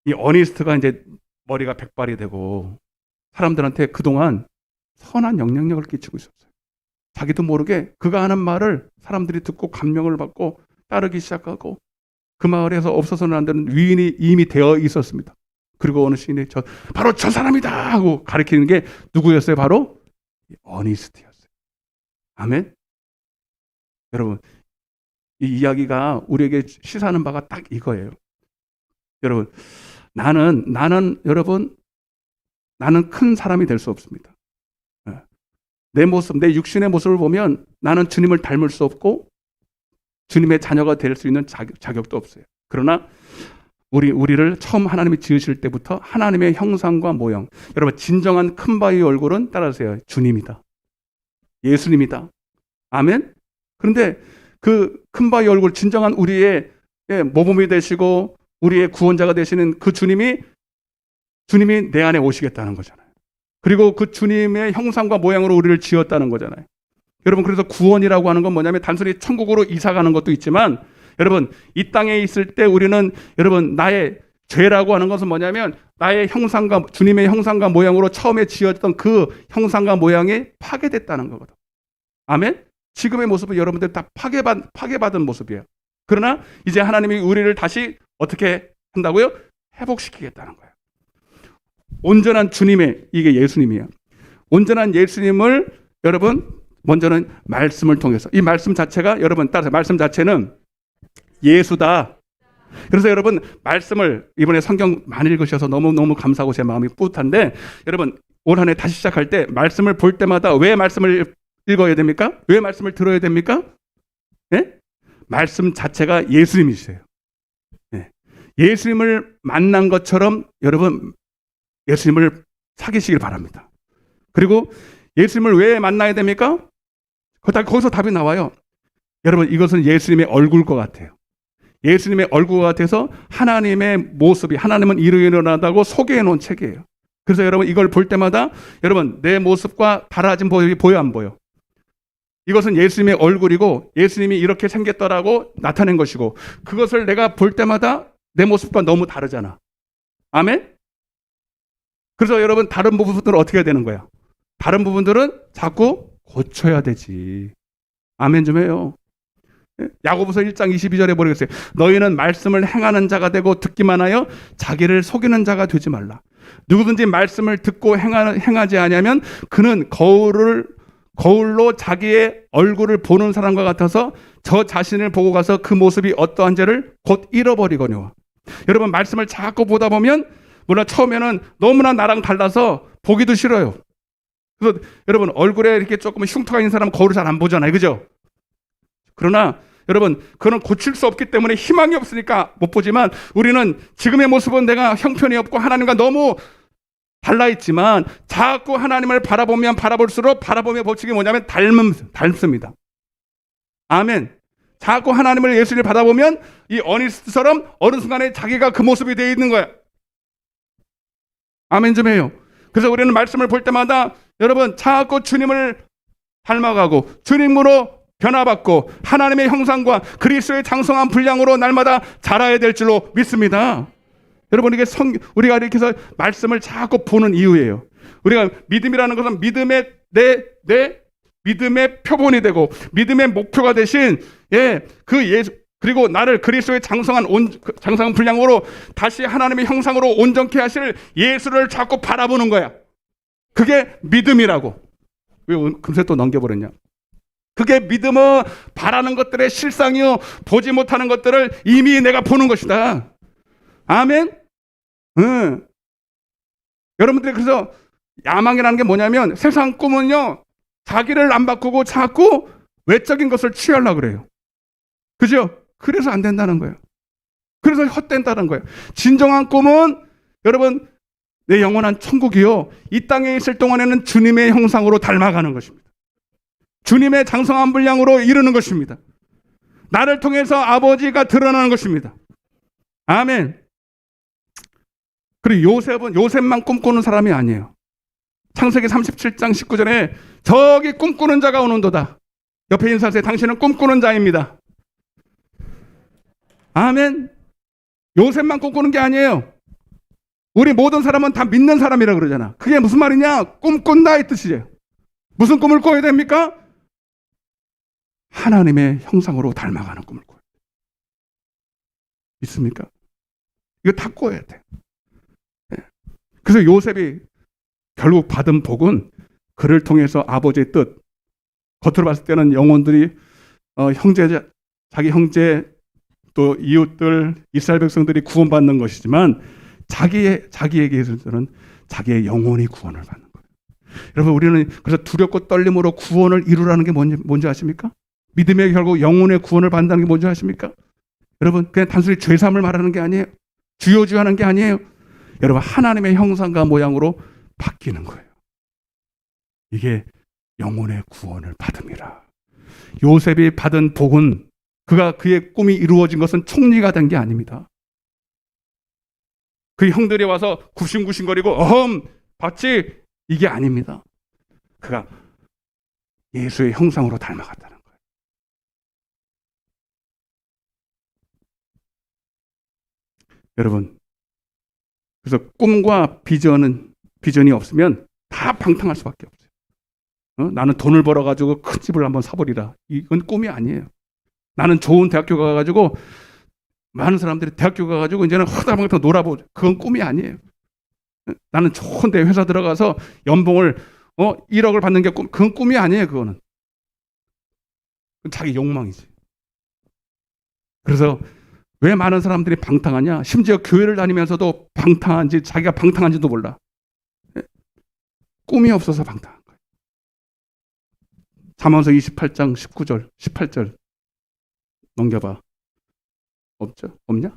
이 어니스트가 이제 머리가 백발이 되고 사람들한테 그동안 선한 영향력을 끼치고 있었어요. 자기도 모르게 그가 하는 말을 사람들이 듣고 감명을 받고 따르기 시작하고 그 마을에서 없어서는 안 되는 위인이 이미 되어 있었습니다. 그리고 어느 시인이 바로 저 사람이다 하고 가리키는 게 누구였어요? 바로 어니스트였어요. 아멘. 여러분, 이 이야기가 우리에게 시사하는 바가 딱 이거예요. 여러분, 나는 큰 사람이 될 수 없습니다. 내 모습, 내 육신의 모습을 보면 나는 주님을 닮을 수 없고 주님의 자녀가 될 수 있는 자격도 없어요. 그러나 우리를 처음 하나님이 지으실 때부터 하나님의 형상과 모형, 여러분 진정한 큰 바위 얼굴은 따라하세요. 주님이다. 예수님이다. 아멘. 그런데 그 큰 바위 얼굴, 진정한 우리의 모범이 되시고 우리의 구원자가 되시는 그 주님이 내 안에 오시겠다는 거잖아요. 그리고 그 주님의 형상과 모양으로 우리를 지었다는 거잖아요. 여러분, 그래서 구원이라고 하는 건 뭐냐면 단순히 천국으로 이사 가는 것도 있지만, 여러분 이 땅에 있을 때 우리는, 여러분 나의 죄라고 하는 것은 뭐냐면 나의 형상과 주님의 형상과 모양으로 처음에 지었던 그 형상과 모양이 파괴됐다는 거거든. 아멘. 지금의 모습은 여러분들 다 파괴받은 모습이에요. 그러나 이제 하나님이 우리를 다시 어떻게 한다고요? 회복시키겠다는 거예요. 온전한 주님의, 이게 예수님이에요. 온전한 예수님을 여러분 먼저는 말씀을 통해서, 이 말씀 자체가, 여러분 따라서 말씀 자체는 예수다. 그래서 여러분 말씀을 이번에 성경 많이 읽으셔서 너무너무 감사하고 제 마음이 뿌듯한데, 여러분 올 한 해 다시 시작할 때 말씀을 볼 때마다 왜 말씀을 읽어야 됩니까? 왜 말씀을 들어야 됩니까? 예? 말씀 자체가 예수님이세요. 예. 예수님을 만난 것처럼 여러분 예수님을 사귀시길 바랍니다. 그리고 예수님을 왜 만나야 됩니까? 거기서 답이 나와요. 여러분 이것은 예수님의 얼굴과 같아요. 예수님의 얼굴 같아서 하나님의 모습이, 하나님은 이로 일어난다고 소개해 놓은 책이에요. 그래서 여러분 이걸 볼 때마다 여러분 내 모습과 달라진 모습이 보여 안 보여? 이것은 예수님의 얼굴이고 예수님이 이렇게 생겼더라고 나타낸 것이고, 그것을 내가 볼 때마다 내 모습과 너무 다르잖아. 아멘? 그래서 여러분 다른 부분들은 어떻게 해야 되는 거야? 다른 부분들은 자꾸 고쳐야 되지. 아멘 좀 해요. 야고보서 1장 22절에 모르겠어요. 너희는 말씀을 행하는 자가 되고 듣기만 하여 자기를 속이는 자가 되지 말라. 누구든지 말씀을 듣고 행하지 아니하면 그는 거울로 자기의 얼굴을 보는 사람과 같아서 저 자신을 보고 가서 그 모습이 어떠한지를 곧 잃어버리거니와. 여러분 말씀을 자꾸 보다 보면 물론 처음에는 너무나 나랑 달라서 보기도 싫어요. 그래서 여러분 얼굴에 이렇게 조금 흉터가 있는 사람은 거울을 잘 안 보잖아요. 그죠? 그러나 여러분 그건 고칠 수 없기 때문에 희망이 없으니까 못 보지만, 우리는 지금의 모습은 내가 형편이 없고 하나님과 너무 달라 있지만 자꾸 하나님을 바라보면 바라볼수록 바라보며 법칙이 뭐냐면 닮습니다. 아멘. 자꾸 하나님을, 예수를 바라보면 이 어니스트처럼 어느 순간에 자기가 그 모습이 되어 있는 거야. 아멘 좀 해요. 그래서 우리는 말씀을 볼 때마다 여러분 자꾸 주님을 닮아가고 주님으로 변화받고 하나님의 형상과 그리스도의 장성한 분량으로 날마다 자라야 될 줄로 믿습니다. 여러분 이게 우리가 이렇게 해서 말씀을 자꾸 보는 이유예요. 우리가 믿음이라는 것은 믿음의 내 믿음의 표본이 되고 믿음의 목표가 되신 그 예수, 그리고 나를 그리스도의 장성한 분량으로 다시 하나님의 형상으로 온전케 하실 예수를 자꾸 바라보는 거야. 그게 믿음이라고. 왜 금세 또 넘겨버렸냐? 그게 믿음은 바라는 것들의 실상이요 보지 못하는 것들을 이미 내가 보는 것이다. 아멘. 여러분들이 그래서 야망이라는 게 뭐냐면 세상 꿈은요 자기를 안 바꾸고 자꾸 외적인 것을 취하려고 그래요. 그죠? 그래서 안 된다는 거예요. 그래서 헛된다는 거예요. 진정한 꿈은 여러분 내 영원한 천국이요 이 땅에 있을 동안에는 주님의 형상으로 닮아가는 것입니다. 주님의 장성한 분량으로 이루는 것입니다. 나를 통해서 아버지가 드러나는 것입니다. 아멘. 그리고 요셉만 꿈꾸는 사람이 아니에요. 창세기 37장 19절에 저기 꿈꾸는 자가 오는도다. 옆에 인사하세요. 당신은 꿈꾸는 자입니다. 아멘. 요셉만 꿈꾸는 게 아니에요. 우리 모든 사람은 다 믿는 사람이라 그러잖아. 그게 무슨 말이냐? 꿈꾼다 이 뜻이에요. 무슨 꿈을 꿔야 됩니까? 하나님의 형상으로 닮아가는 꿈을 꿔야 돼요. 있습니까? 이거 다 꿔야 돼. 그래서 요셉이 결국 받은 복은 그를 통해서 아버지의 뜻, 겉으로 봤을 때는 영혼들이 자기 형제 또 이웃들 이스라엘 백성들이 구원받는 것이지만 자기에게서는 자기의 영혼이 구원을 받는 거예요. 여러분 우리는 그래서 두렵고 떨림으로 구원을 이루라는 게 뭔지 아십니까? 믿음의 결국 영혼의 구원을 받는다는 게 뭔지 아십니까? 여러분 그냥 단순히 죄사함을 말하는 게 아니에요. 주여주하는 게 아니에요. 여러분 하나님의 형상과 모양으로 바뀌는 거예요. 이게 영혼의 구원을 받음이라. 요셉이 받은 복은 그의 꿈이 이루어진 것은 총리가 된 게 아닙니다. 그 형들이 와서 굽신굽신거리고 봤지? 이게 아닙니다. 그가 예수의 형상으로 닮아갔다는 거예요. 여러분 그래서 꿈과 비전이 없으면 다 방탕할 수밖에 없어요. 나는 돈을 벌어가지고 큰 집을 한번 사버리라. 이건 꿈이 아니에요. 나는 좋은 대학교 가가지고 많은 사람들이 대학교 가가지고 이제는 허다방탕 놀아보죠. 그건 꿈이 아니에요. 나는 좋은 데 회사 들어가서 연봉을 1억을 받는 게 그건 꿈이 아니에요. 그건 자기 욕망이지. 그래서 왜 많은 사람들이 방탕하냐? 심지어 교회를 다니면서도 자기가 방탕한지도 몰라. 꿈이 없어서 방탕한 거예요. 잠언서 28장 19절, 18절 넘겨봐. 없죠? 없냐?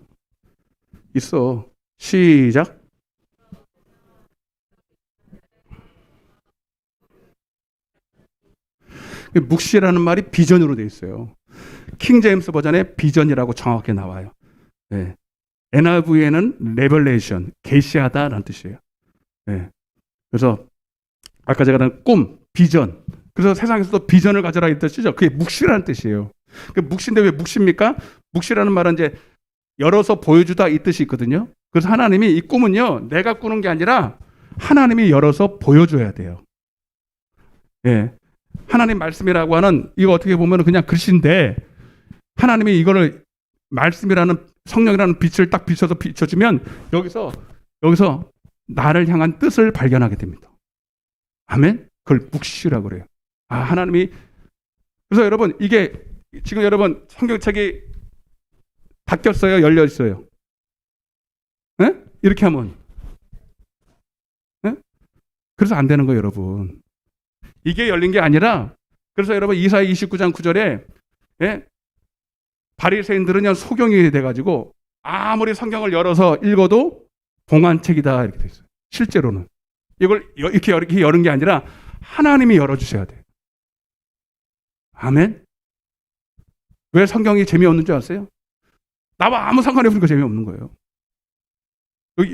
있어. 시작. 묵시라는 말이 비전으로 되어 있어요. 킹 제임스 버전에 비전이라고 정확하게 나와요. 네. NIV에는 레벨레이션, 계시하다라는 뜻이에요. 네. 그래서 아까 제가 말한 꿈, 비전. 그래서 세상에서도 비전을 가져라 이 뜻이죠. 그게 묵시라는 뜻이에요. 그 묵시인데 왜 묵시입니까? 묵시라는 말은 이제 열어서 보여주다 이 뜻이 있거든요. 그래서 하나님이 이 꿈은요, 내가 꾸는 게 아니라 하나님이 열어서 보여줘야 돼요. 예. 하나님 말씀이라고 하는 이거 어떻게 보면 그냥 글씨인데 하나님이 이거를 말씀이라는 성령이라는 빛을 딱 비춰주면 여기서 나를 향한 뜻을 발견하게 됩니다. 아멘? 그걸 묵시라고 그래요. 하나님이 그래서 여러분 이게 지금 여러분 성경책이 닫혔어요? 열려 있어요? 네? 이렇게 하면 네? 그래서 안 되는 거예요, 여러분. 이게 열린 게 아니라 그래서 여러분 이사야 29장 9절에 바리새인들은 소경이 돼가지고 아무리 성경을 열어서 읽어도 봉안책이다 이렇게 돼 있어요. 실제로는 이걸 이렇게 여는 게 아니라 하나님이 열어주셔야 돼요. 아멘. 왜 성경이 재미없는 줄 아세요? 나와 아무 상관이 없으니까 재미없는 거예요.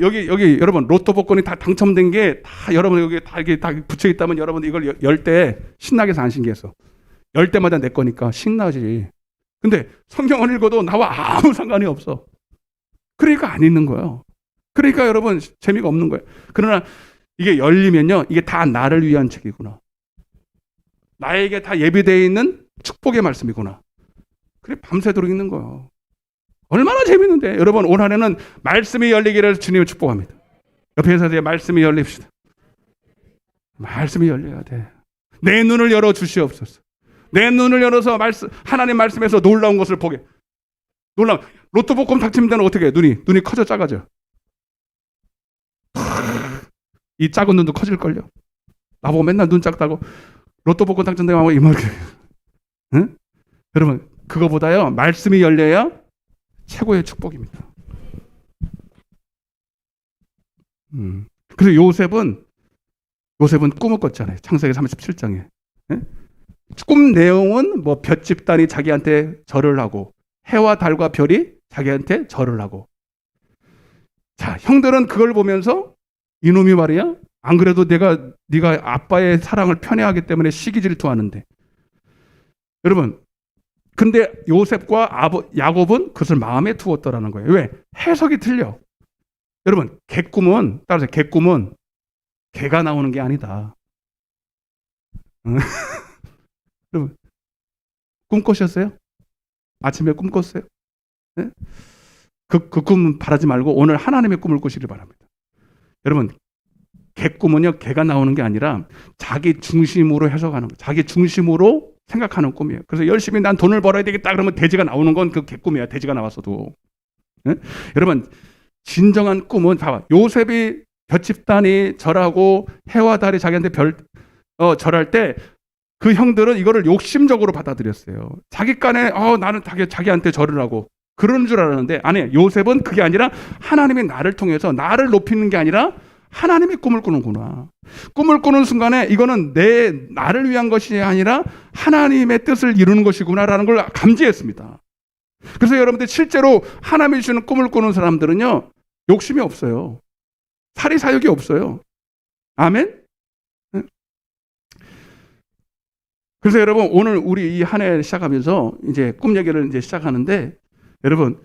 여기 여러분 로또 복권이 다 당첨된 게 다 여러분 여기 다 이게 다 붙여 있다면 여러분 이걸 열 때 신나게 해서 안 신기했어. 열 때마다 내 거니까 신나지. 근데 성경을 읽어도 나와 아무 상관이 없어. 그러니까 안 읽는 거예요. 그러니까 여러분 재미가 없는 거예요. 그러나 이게 열리면요, 이게 다 나를 위한 책이구나. 나에게 다 예비되어 있는 축복의 말씀이구나. 그래 밤새도록 읽는 거예요. 얼마나 재밌는데. 여러분 올 한해는 말씀이 열리기를 주님을 축복합니다. 옆에 인사드려 말씀이 열립시다. 말씀이 열려야 돼. 내 눈을 열어 주시옵소서. 내 눈을 열어서 하나님 말씀에서 놀라운 것을 보게. 로또 복권 당첨되면 어떻게 해? 눈이 커져 작아져. 이 작은 눈도 커질걸요. 나보고 맨날 눈 작다고 로또 복권 당첨되면 이만하게. 응? 여러분, 그거보다요, 말씀이 열려야 최고의 축복입니다. 그래서 요셉은 꿈을 꿨잖아요. 창세기 37장에. 꿈 내용은 뭐 볕 집단이 자기한테 절을 하고 해와 달과 별이 자기한테 절을 하고. 자, 형들은 그걸 보면서 이놈이 말이야? 안 그래도 네가 아빠의 사랑을 편애하기 때문에 시기 질투하는데. 여러분, 근데 요셉과 야곱은 그것을 마음에 두었더라는 거예요. 왜? 해석이 틀려. 여러분, 따라서 개꿈은 개가 나오는 게 아니다. 여러분, 꿈 꿨었어요? 아침에 꿈 꿨어요? 네? 그 꿈 바라지 말고 오늘 하나님의 꿈을 꾸시길 바랍니다. 여러분, 개꿈은요, 개가 나오는 게 아니라 자기 중심으로 해석하는 거예요. 자기 중심으로 생각하는 꿈이에요. 그래서 열심히 난 돈을 벌어야 되겠다 그러면 돼지가 나오는 건 그 개꿈이야. 돼지가 나왔어도. 네? 여러분, 진정한 꿈은 봐봐. 요셉이 볕 집단이 절하고 해와 달이 자기한테 절할 때 그 형들은 이거를 욕심적으로 받아들였어요. 자기간에 나는 자기한테 절을 하고 그런 줄 알았는데 아니, 요셉은 그게 아니라 하나님이 나를 통해서 나를 높이는 게 아니라 하나님이 꿈을 꾸는구나. 꿈을 꾸는 순간에 이거는 나를 위한 것이 아니라 하나님의 뜻을 이루는 것이구나라는 걸 감지했습니다. 그래서 여러분들 실제로 하나님이 주시는 꿈을 꾸는 사람들은요, 욕심이 없어요. 사리사욕이 없어요. 아멘? 그래서 여러분, 오늘 우리 이 한 해 시작하면서 이제 꿈 얘기를 이제 시작하는데, 여러분,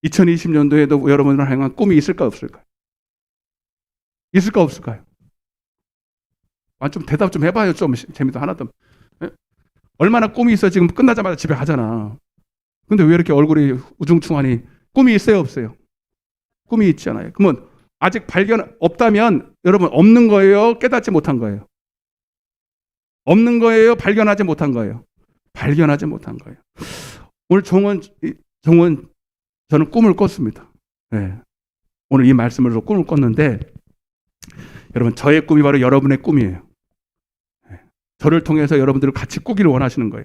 2020년도에도 여러분을 향한 꿈이 있을까 없을까요? 있을까 없을까요? 좀 대답 좀 해봐요. 좀 재미도 하나도. 얼마나 꿈이 있어. 지금 끝나자마자 집에 가잖아. 근데 왜 이렇게 얼굴이 우중충하니? 꿈이 있어요 없어요? 꿈이 있잖아요. 그러면 아직 발견 없다면 여러분, 없는 거예요? 깨닫지 못한 거예요? 없는 거예요? 발견하지 못한 거예요? 발견하지 못한 거예요. 오늘 종원 저는 꿈을 꿨습니다. 네. 오늘 이 말씀으로 꿈을 꿨는데, 여러분, 저의 꿈이 바로 여러분의 꿈이에요. 네. 저를 통해서 여러분들을 같이 꾸기를 원하시는 거예요.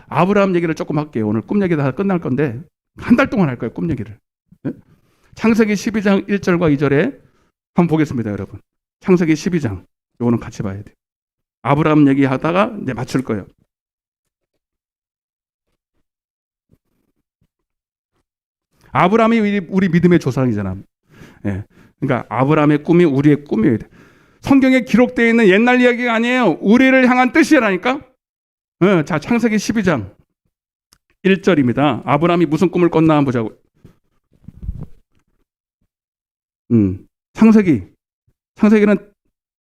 아브라함 얘기를 조금 할게요. 오늘 꿈 얘기 다 끝날 건데 한 달 동안 할 거예요. 꿈 얘기를. 네? 창세기 12장 1절과 2절에 한번 보겠습니다. 여러분, 창세기 12장 이거는 같이 봐야 돼요. 아브라함 얘기하다가 이제 맞출 거예요. 아브라함이 우리 믿음의 조상이잖아. 예. 그러니까 아브라함의 꿈이 우리의 꿈이어야 돼. 성경에 기록되어 있는 옛날 이야기가 아니에요. 우리를 향한 뜻이라니까. 예. 자, 창세기 12장 1절입니다. 아브라함이 무슨 꿈을 꿨나 한번 보자고. 창세기는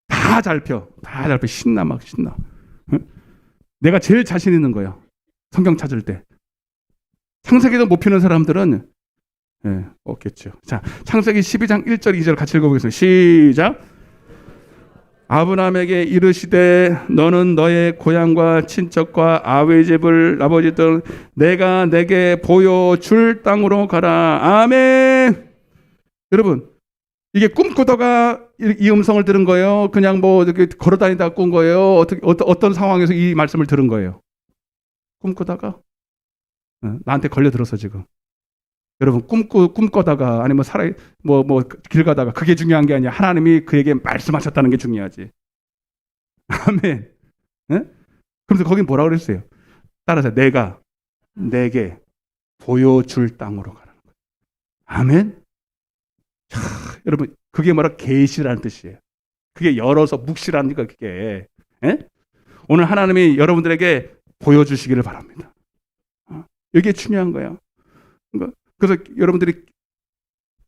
다 잘 펴. 신나. 응? 내가 제일 자신 있는 거예요. 성경 찾을 때. 창세기도 못 피는 사람들은 없겠죠. 자, 창세기 12장 1절 2절 같이 읽어보겠습니다. 시작. 아브라함에게 이르시되 너는 너의 고향과 친척과 아버지집을 아버지들 내가 내게 보여줄 땅으로 가라. 아멘. 여러분, 이게 꿈꾸다가 이 음성을 들은 거예요? 그냥 뭐 이렇게 걸어다니다가 꾼 거예요? 어떤 상황에서 이 말씀을 들은 거예요? 꿈꾸다가? 나한테 걸려들어서 지금. 여러분, 꿈꿔다가 아니면 길 가다가 그게 중요한 게 아니야. 하나님이 그에게 말씀하셨다는 게 중요하지. 아멘. 그래서 거긴 뭐라고 그랬어요? 따라서 내가 내게 보여줄 땅으로 가라는 거예요. 아멘. 자, 여러분, 그게 뭐라 계시라는 뜻이에요. 그게 열어서 묵시라는 거 그게. 오늘 하나님이 여러분들에게 보여주시기를 바랍니다. 이게 중요한 거예요. 그래서 여러분들이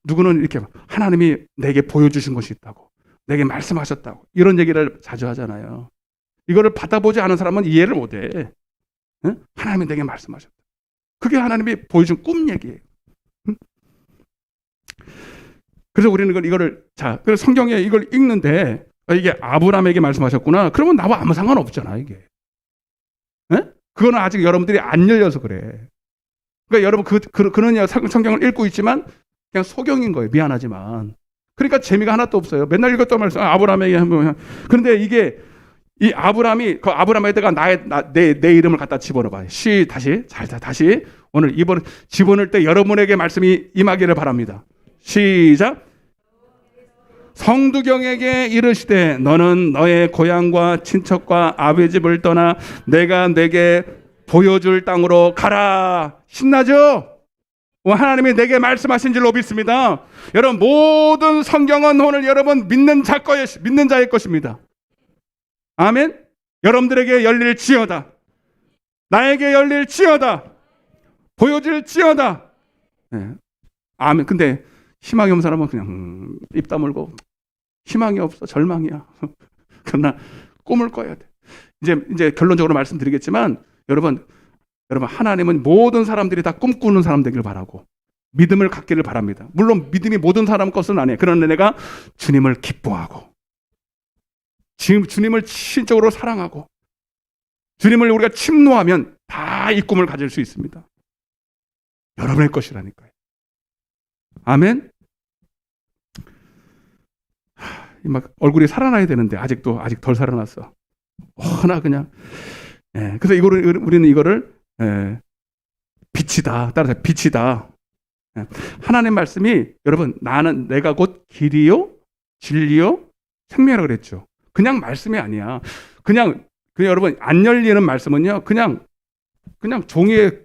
누구는 이렇게 하나님이 내게 보여주신 것이 있다고, 내게 말씀하셨다고 이런 얘기를 자주 하잖아요. 이거를 받아보지 않은 사람은 이해를 못해. 하나님이 내게 말씀하셨다. 그게 하나님이 보여준 꿈 얘기예요. 그래서 우리는 그래서 성경에 이걸 읽는데 이게 아브라함에게 말씀하셨구나. 그러면 나와 아무 상관없잖아 이게. 그거는 아직 여러분들이 안 열려서 그래. 그러니까 여러분 그는 성경을 읽고 있지만 그냥 소경인 거예요. 미안하지만. 그러니까 재미가 하나도 없어요. 맨날 읽었던 말씀 아브라함에게 한번. 그런데 이게 이 아브라함이 그 아브라함에다가 내 이름을 갖다 집어넣어봐요. 다시 오늘 이번 집어넣을 때 여러분에게 말씀이 임하기를 바랍니다. 시작. 성두경에게 이르시되 너는 너의 고향과 친척과 아버지 집을 떠나 내가 내게 보여줄 땅으로 가라. 신나죠? 하나님이 내게 말씀하신 줄로 믿습니다. 여러분 모든 성경은 오늘 여러분 믿는 자의 것입니다. 아멘. 여러분들에게 열릴지어다. 나에게 열릴지어다. 보여질지어다. 네. 아멘. 근데 희망이 없는 사람은 그냥 입 다물고 희망이 없어 절망이야. 그러나 꿈을 꿔야 돼. 이제 결론적으로 말씀드리겠지만 여러분 하나님은 모든 사람들이 다 꿈꾸는 사람 되길 바라고 믿음을 갖기를 바랍니다. 물론 믿음이 모든 사람 것은 아니에요. 그러나 내가 주님을 기뻐하고 주님을 신적으로 사랑하고 주님을 우리가 침노하면 다 이 꿈을 가질 수 있습니다. 여러분의 것이라니까요. 아멘. 막 얼굴이 살아나야 되는데 아직 덜 살아났어. 나 그냥. 그래서 우리는 이거를 빛이다. 따라서 빛이다. 하나님 말씀이 여러분 내가 곧 길이요 진리요 생명이라고 그랬죠. 그냥 말씀이 아니야. 그냥 여러분 안 열리는 말씀은요. 그냥 종이에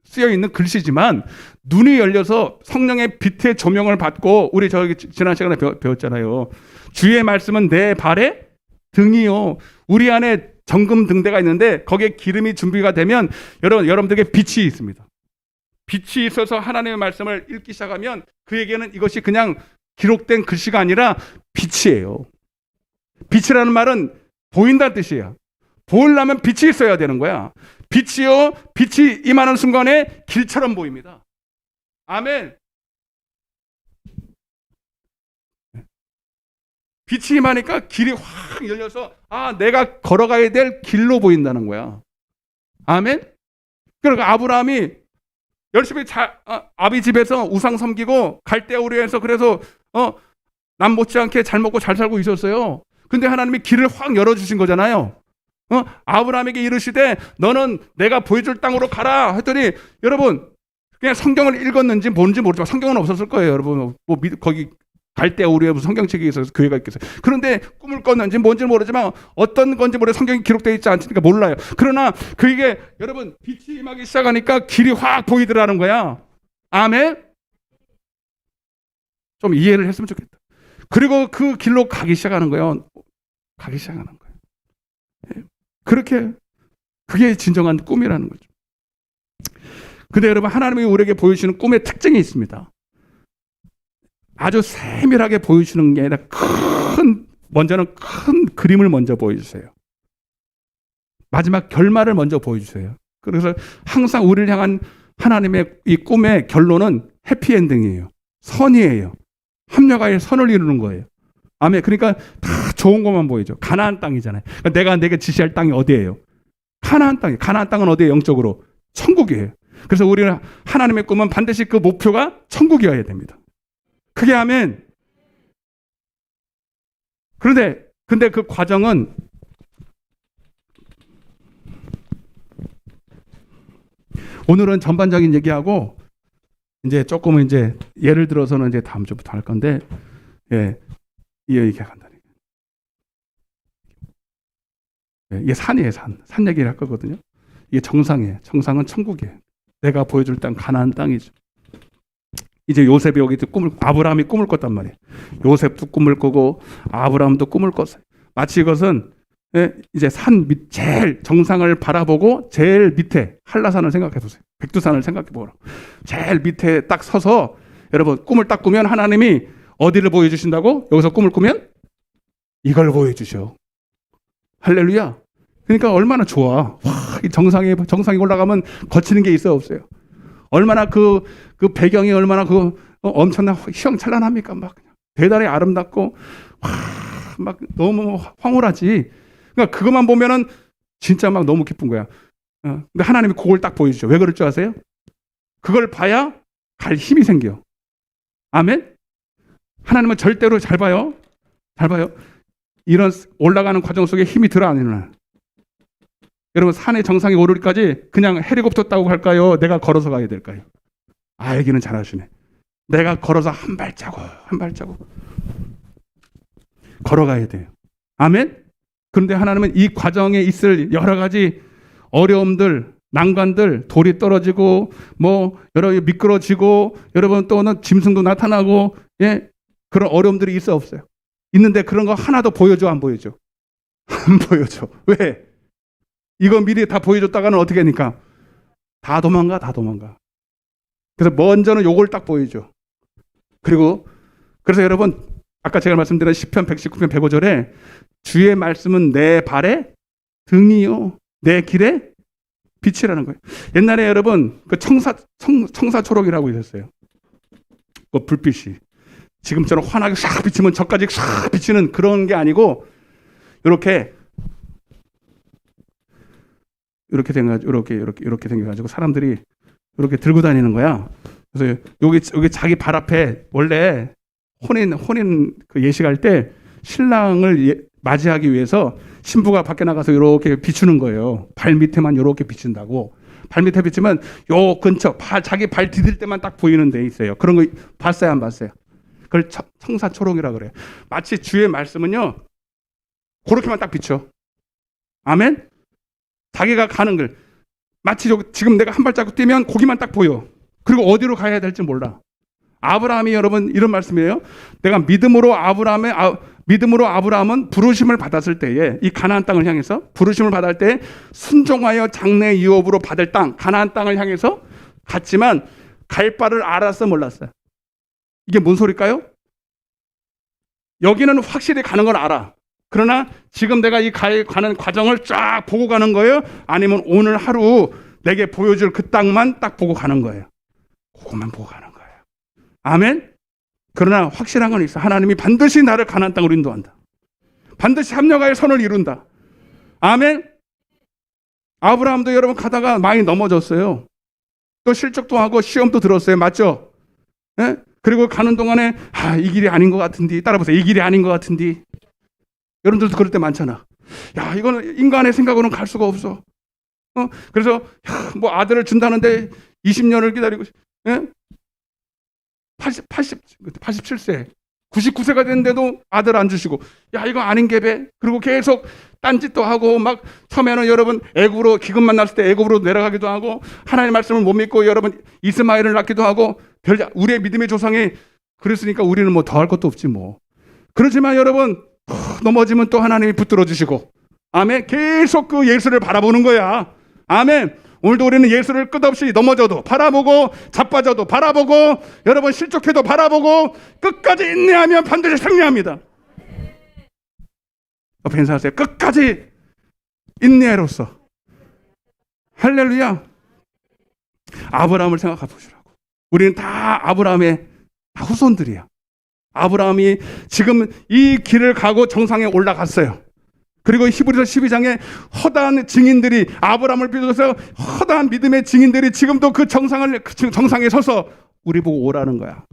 쓰여 있는 글씨지만 눈이 열려서 성령의 빛의 조명을 받고 우리 지난 시간에 배웠잖아요. 주의 말씀은 내 발의 등이요. 우리 안에 정금 등대가 있는데 거기에 기름이 준비가 되면 여러분들에게 빛이 있습니다. 빛이 있어서 하나님의 말씀을 읽기 시작하면 그에게는 이것이 그냥 기록된 글씨가 아니라 빛이에요. 빛이라는 말은 보인다는 뜻이에요. 보이려면 빛이 있어야 되는 거야. 빛이 임하는 순간에 길처럼 보입니다. 아멘. 빛이 임하니까 길이 확 열려서 내가 걸어가야 될 길로 보인다는 거야. 아멘. 그러니까 아브라함이 열심히 아비 집에서 우상 섬기고 갈대우르에서 그래서 남 못지않게 잘 먹고 잘 살고 있었어요. 근데 하나님이 길을 확 열어주신 거잖아요. 아브라함에게 이르시되 너는 내가 보여줄 땅으로 가라 했더니 여러분 그냥 성경을 읽었는지 뭔지 모르지만 성경은 없었을 거예요. 여러분 거기 갈대우르에 무슨 성경책이 있어서 교회가 있겠어요. 그런데 꿈을 꿨는지 뭔지 모르지만 어떤 건지 모르 성경이 기록되어 있지 않으니까 몰라요. 그러나 그게 여러분 빛이 임하기 시작하니까 길이 확 보이더라는 거야. 아멘. 좀 이해를 했으면 좋겠다. 그리고 그 길로 가기 시작하는 거예요. 그렇게 그게 진정한 꿈이라는 거죠. 근데 여러분 하나님이 우리에게 보여주시는 꿈의 특징이 있습니다. 아주 세밀하게 보여주시는 게 아니라 먼저는 큰 그림을 먼저 보여주세요. 마지막 결말을 먼저 보여주세요. 그래서 항상 우리를 향한 하나님의 이 꿈의 결론은 해피엔딩이에요. 선이에요. 합력하여 선을 이루는 거예요. 아멘. 그러니까 다 좋은 것만 보이죠. 가나안 땅이잖아요. 그러니까 내가 내게 지시할 땅이 어디예요? 가나안 땅이에요. 가나안 땅은 어디예요? 영적으로 천국이에요. 그래서 우리는 하나님의 꿈은 반드시 그 목표가 천국이어야 됩니다. 그게 아멘. 근데 그 과정은 오늘은 전반적인 얘기하고 이제 조금은 이제 예를 들어서는 이제 다음 주부터 할 건데 이 얘기가 간다니까. 이게 산이에요, 산 얘기를 할 거거든요. 이게 정상이에요. 정상은 천국이에요. 내가 보여줄 땅 가나안 땅이죠. 이제 요셉이 여기 아브라함이 꿈을 꿨단 말이에요. 요셉도 꿈을 꾸고 아브라함도 꿈을 꿨어요. 마치 이것은 이제 산 밑 제일 정상을 바라보고 제일 밑에 한라산을 생각해 보세요. 백두산을 생각해 보라고. 제일 밑에 딱 서서 여러분 꿈을 딱 꾸면 하나님이 어디를 보여주신다고? 여기서 꿈을 꾸면 이걸 보여주셔. 할렐루야. 그러니까 얼마나 좋아. 이 정상에 올라가면 거치는 게 있어요, 없어요? 얼마나 그 배경이 얼마나 엄청난 휘황찬란합니까? 막 대단히 아름답고 막 너무 황홀하지. 그러니까 그것만 보면은 진짜 막 너무 기쁜 거야. 근데 하나님이 그걸 딱 보여주죠. 왜 그럴 줄 아세요? 그걸 봐야 갈 힘이 생겨. 아멘? 하나님은 절대로 잘 봐요. 잘 봐요. 이런 올라가는 과정 속에 힘이 들어 안 일어나. 여러분 산의 정상에 오르기까지 그냥 헬리콥터 타고 갈까요? 내가 걸어서 가야 될까요? 얘기는 잘하시네. 내가 걸어서 한 발자국 한 발자국 걸어가야 돼요. 아멘? 그런데 하나님은 이 과정에 있을 여러 가지 어려움들, 난관들, 돌이 떨어지고 여러 미끄러지고 여러분 또는 짐승도 나타나고 그런 어려움들이 있어 없어요? 있는데 그런 거 하나도 보여줘 안 보여줘? 안 보여줘. 왜? 이거 미리 다 보여줬다가는 어떻게 하니까? 다 도망가. 그래서 먼저는 요걸 딱 보여줘. 그래서 여러분 아까 제가 말씀드린 시편 119편 105절에 주의 말씀은 내 발의 등이요 내 길의 빛이라는 거예요. 옛날에 여러분 그 청사초록이라고 있었어요. 그 불빛이 지금처럼 환하게 싹 비치면 저까지 싹 비치는 그런 게 아니고 이렇게 생겨가지고 사람들이 이렇게 들고 다니는 거야. 그래서 여기 자기 발 앞에 원래 혼인 그 예식할 때 신랑을 맞이하기 위해서 신부가 밖에 나가서 이렇게 비추는 거예요. 발 밑에만 이렇게 비춘다고. 발 밑에 비추면 요 근처 자기 발 디딜 때만 딱 보이는 데 있어요. 그런 거 봤어요, 안 봤어요? 그걸 청사초록이라 그래요. 마치 주의 말씀은요 그렇게만 딱 비춰. 아멘? 자기가 가는 길 마치 지금 내가 한 발자국 뛰면 거기만 딱 보여. 그리고 어디로 가야 될지 몰라. 아브라함이 여러분 이런 말씀이에요. 내가 믿음으로 아브라함은 부르심을 받았을 때에 이 가나안 땅을 향해서 부르심을 받을 때 순종하여 장래 유업으로 받을 땅 가나안 땅을 향해서 갔지만 갈 바를 알았어 몰랐어요? 이게 뭔 소리일까요? 여기는 확실히 가는 걸 알아. 그러나 지금 내가 이 가는 과정을 쫙 보고 가는 거예요? 아니면 오늘 하루 내게 보여줄 그 땅만 딱 보고 가는 거예요? 그것만 보고 가는 거예요. 아멘? 그러나 확실한 건 있어. 하나님이 반드시 나를 가나안 땅으로 인도한다. 반드시 합력하여 선을 이룬다. 아멘? 아브라함도 여러분 가다가 많이 넘어졌어요. 또 실족도 하고 시험도 들었어요. 맞죠? 예? 그리고 가는 동안에 이 길이 아닌 것 같은데 따라보세요. 이 길이 아닌 것 같은데 여러분들도 그럴 때 많잖아. 이거는 인간의 생각으로는 갈 수가 없어. 그래서 아들을 준다는데 20년을 기다리고 87세 99세가 됐는데도 아들 안 주시고 이거 아닌 게배. 그리고 계속 딴짓도 하고 막 처음에는 여러분 애굽으로 기근만 났을 때 애굽으로 내려가기도 하고 하나님의 말씀을 못 믿고 여러분 이스마엘을 낳기도 하고 우리의 믿음의 조상이 그랬으니까 우리는 더 할 것도 없지 뭐. 그렇지만 여러분 넘어지면 또 하나님이 붙들어 주시고 아멘. 계속 그 예수를 바라보는 거야. 아멘. 오늘도 우리는 예수를 끝없이 넘어져도 바라보고 자빠져도 바라보고 여러분 실족해도 바라보고 끝까지 인내하면 반드시 승리합니다. 옆에 인사하세요. 끝까지 인내로써 할렐루야. 아브라함을 생각해 보시라고. 우리는 다 아브라함의 다 후손들이야. 아브라함이 지금 이 길을 가고 정상에 올라갔어요. 그리고 히브리서 12장에 허다한 증인들이 아브라함을 비롯해서 허다한 믿음의 증인들이 지금도 그 정상에 서서 우리 보고 오라는 거야.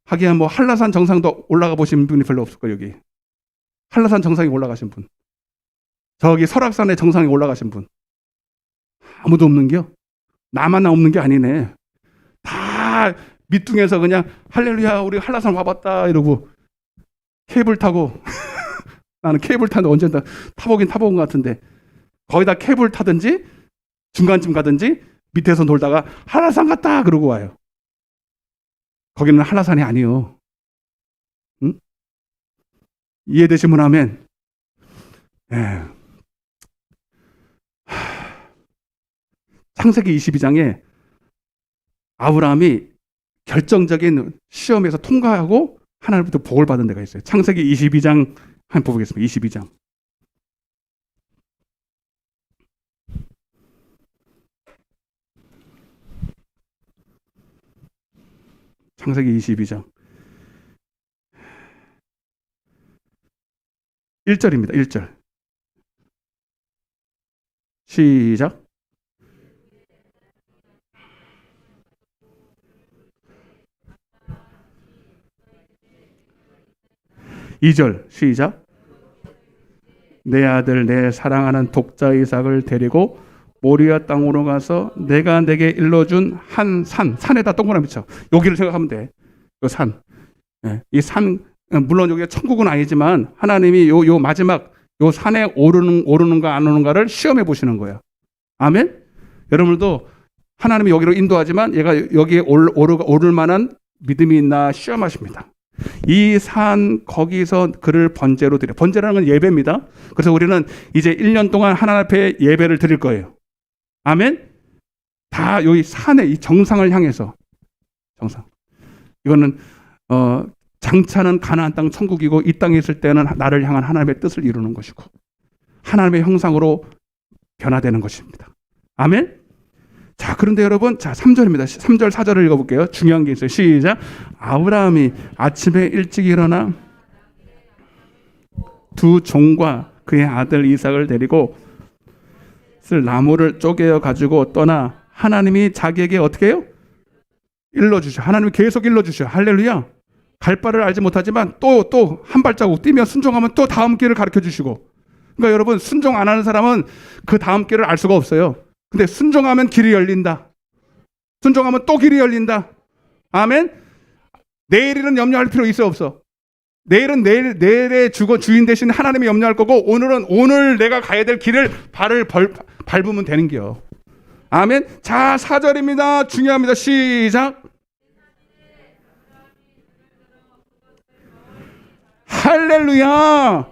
하기야 한라산 정상도 올라가 보신 분이 별로 없을 거예요. 여기 한라산 정상에 올라가신 분, 저기 설악산의 정상에 올라가신 분 아무도 없는겨? 나만 없는 게 아니네. 다 밑둥에서 그냥 할렐루야 우리 한라산 와봤다 이러고 케이블 타고 나는 케이블 타는데 언젠가 타본 것 같은데 거의 다 케이블 타든지 중간쯤 가든지 밑에서 놀다가 한라산 갔다 그러고 와요. 거기는 한라산이 아니요. 응? 이해되시면 아멘. 창세기 22장에 아브라함이 결정적인 시험에서 통과하고 하나님부터 복을 받은 데가 있어요. 창세기 22장 한번 보겠습니다. 22장. 창세기 22장 1절입니다. 1절. 시작. 2절 시작. 내 아들 내 사랑하는 독자 이삭을 데리고 모리아 땅으로 가서 내가 내게 일러준 한 산에다 동그라미 쳐. 여기를 생각하면 돼. 이 산. 이 산, 물론 여기가 천국은 아니지만 하나님이 요 마지막 요 산에 오르는가 안 오르는가를 시험해 보시는 거예요. 아멘. 여러분들도 하나님이 여기로 인도하지만 얘가 여기에 오를 만한 믿음이 있나 시험하십니다. 이 산 거기서 그를 번제로 드려. 번제라는 건 예배입니다. 그래서 우리는 이제 1년 동안 하나님 앞에 예배를 드릴 거예요. 아멘. 다 여기 산의 이 정상을 향해서 정상. 이거는 장차는 가나안 땅 천국이고 이 땅에 있을 때는 나를 향한 하나님의 뜻을 이루는 것이고 하나님의 형상으로 변화되는 것입니다. 아멘. 자, 그런데 여러분, 자, 3절입니다. 3절, 4절을 읽어볼게요. 중요한 게 있어요. 시작. 아브라함이 아침에 일찍 일어나 두 종과 그의 아들 이삭을 데리고 쓸 나무를 쪼개어 가지고 떠나 하나님이 자기에게 어떻게 해요? 일러주셔. 하나님이 계속 일러주셔. 할렐루야. 갈 바를 알지 못하지만 또 한 발자국 뛰며 순종하면 또 다음 길을 가르쳐 주시고. 그러니까 여러분, 순종 안 하는 사람은 그 다음 길을 알 수가 없어요. 근데 순종하면 길이 열린다. 순종하면 또 길이 열린다. 아멘. 내일은 염려할 필요 있어 없어? 내일은 내일의 주인 대신 하나님이 염려할 거고 오늘은 오늘 내가 가야 될 길을 밟으면 되는 게요. 아멘. 자, 4절입니다. 중요합니다. 시작. 할렐루야.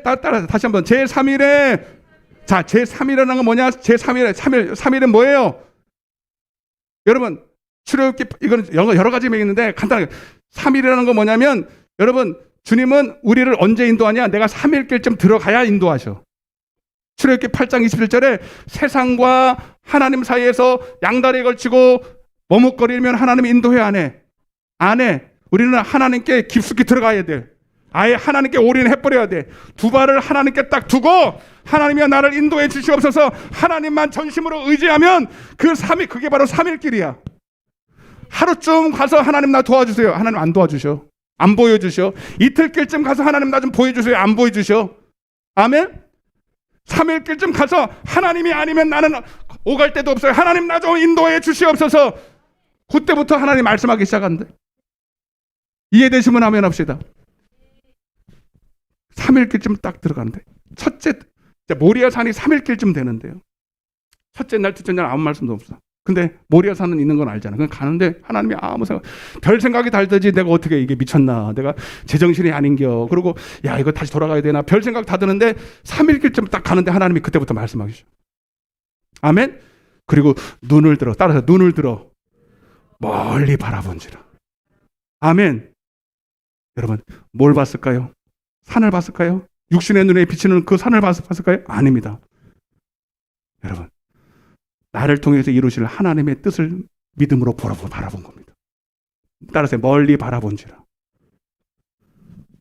따라 다시 한번 제3일에 자, 제3일이라는 건 뭐냐? 제3일은 뭐예요? 여러분, 출애굽기 이건 여러 가지 있는데 간단하게 3일이라는 건 뭐냐면 여러분, 주님은 우리를 언제 인도하냐? 내가 3일길쯤 들어가야 인도하셔. 출애굽기 8장 21절에 세상과 하나님 사이에서 양다리에 걸치고 머뭇거리면 하나님이 인도해 안 해? 안 해. 우리는 하나님께 깊숙이 들어가야 돼. 아예 하나님께 올인해버려야 돼. 두 발을 하나님께 딱 두고 하나님이 나를 인도해 주시옵소서 하나님만 전심으로 의지하면 그게 바로 3일길이야. 하루쯤 가서 하나님 나 도와주세요. 하나님 안 도와주셔. 안 보여주셔. 이틀길쯤 가서 하나님 나 좀 보여주세요. 안 보여주셔. 아멘. 3일길쯤 가서 하나님이 아니면 나는 오갈 데도 없어요. 하나님 나 좀 인도해 주시옵소서. 그때부터 하나님 말씀하기 시작한대. 이해되시면 아멘 합시다. 3일길쯤 딱 들어가는데 첫째 모리아 산이 3일길쯤 되는데요. 첫째 날, 둘째 날 아무 말씀도 없어. 근데 모리아 산은 있는 건 알잖아. 그냥 가는데 하나님이 아무 생각, 별 생각이 달더지 내가 어떻게 이게 미쳤나, 내가 제정신이 아닌겨. 그리고 야 이거 다시 돌아가야 되나, 별 생각 다 드는데 3일길쯤 딱 가는데 하나님이 그때부터 말씀하시죠. 아멘. 그리고 눈을 들어, 따라서 눈을 들어 멀리 바라본지라. 아멘. 여러분 뭘 봤을까요? 산을 봤을까요? 육신의 눈에 비치는 그 산을 봤을까요? 아닙니다. 여러분, 나를 통해서 이루실 하나님의 뜻을 믿음으로 바라본 겁니다. 따라서 멀리 바라본지라.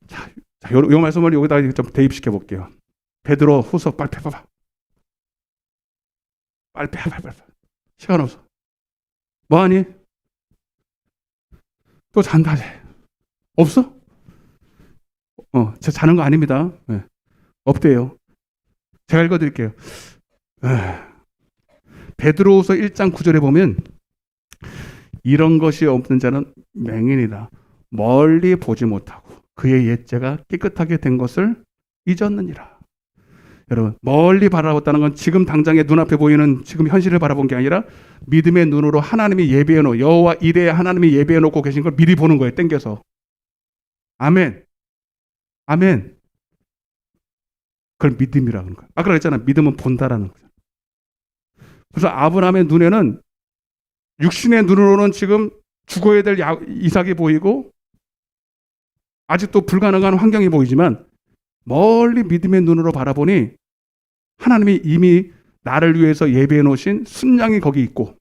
자, 요 말씀을 여기다 좀 대입시켜 볼게요. 베드로 후서 빨리 펴봐. 빨리. 시간 없어. 뭐하니? 또 잔다. 없어? 제가 자는 거 아닙니다. 네. 없대요. 제가 읽어드릴게요. 베드로후서 1장 9절에 보면 이런 것이 없는 자는 맹인이다. 멀리 보지 못하고 그의 옛죄가 깨끗하게 된 것을 잊었느니라. 여러분, 멀리 바라봤다는 건 지금 당장에 눈앞에 보이는 지금 현실을 바라본 게 아니라 믿음의 눈으로 하나님이 예배해놓고 여호와 이레 하나님이 예배해놓고 계신 걸 미리 보는 거예요. 땡겨서. 아멘. 아멘. 그걸 믿음이라는 거예요. 아까 그랬잖아. 믿음은 본다라는 거죠. 그래서 아브라함의 눈에는 육신의 눈으로는 지금 죽어야 될 이삭이 보이고 아직도 불가능한 환경이 보이지만 멀리 믿음의 눈으로 바라보니 하나님이 이미 나를 위해서 예배해 놓으신 순양이 거기 있고,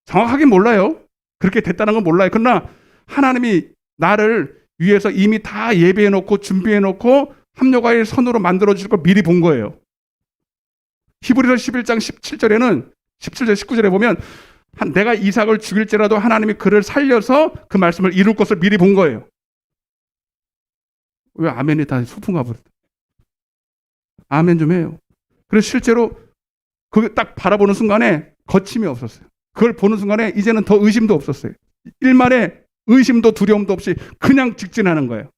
정확하게 몰라요. 그렇게 됐다는 건 몰라요. 그러나 하나님이 나를 위해서 이미 다 예배해 놓고 준비해 놓고 합력과의 선으로 만들어 주실 걸 미리 본 거예요. 히브리서 11장 17절에는 17절 19절에 보면 내가 이삭을 죽일지라도 하나님이 그를 살려서 그 말씀을 이룰 것을 미리 본 거예요. 왜 아멘이 다 소풍가 버렸다. 아멘 좀 해요. 그래서 실제로 그걸 딱 바라보는 순간에 거침이 없었어요. 그걸 보는 순간에 이제는 더 의심도 없었어요. 일말에 의심도 두려움도 없이 그냥 직진하는 거예요.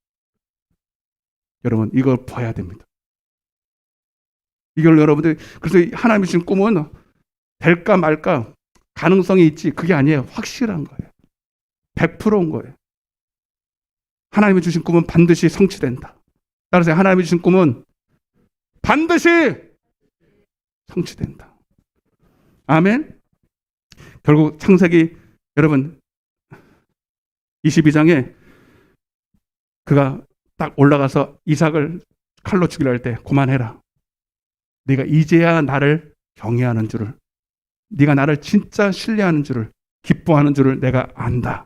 여러분, 이걸 봐야 됩니다. 이걸 여러분들, 그래서 하나님이 주신 꿈은 될까 말까 가능성이 있지, 그게 아니에요. 확실한 거예요. 100%인 거예요. 하나님이 주신 꿈은 반드시 성취된다. 따라서 하나님이 주신 꿈은 반드시 성취된다. 아멘. 결국 창세기 여러분 22장에 그가 딱 올라가서 이삭을 칼로 죽이려 할 때 그만해라. 네가 이제야 나를 경외하는 줄을, 네가 나를 진짜 신뢰하는 줄을, 기뻐하는 줄을 내가 안다.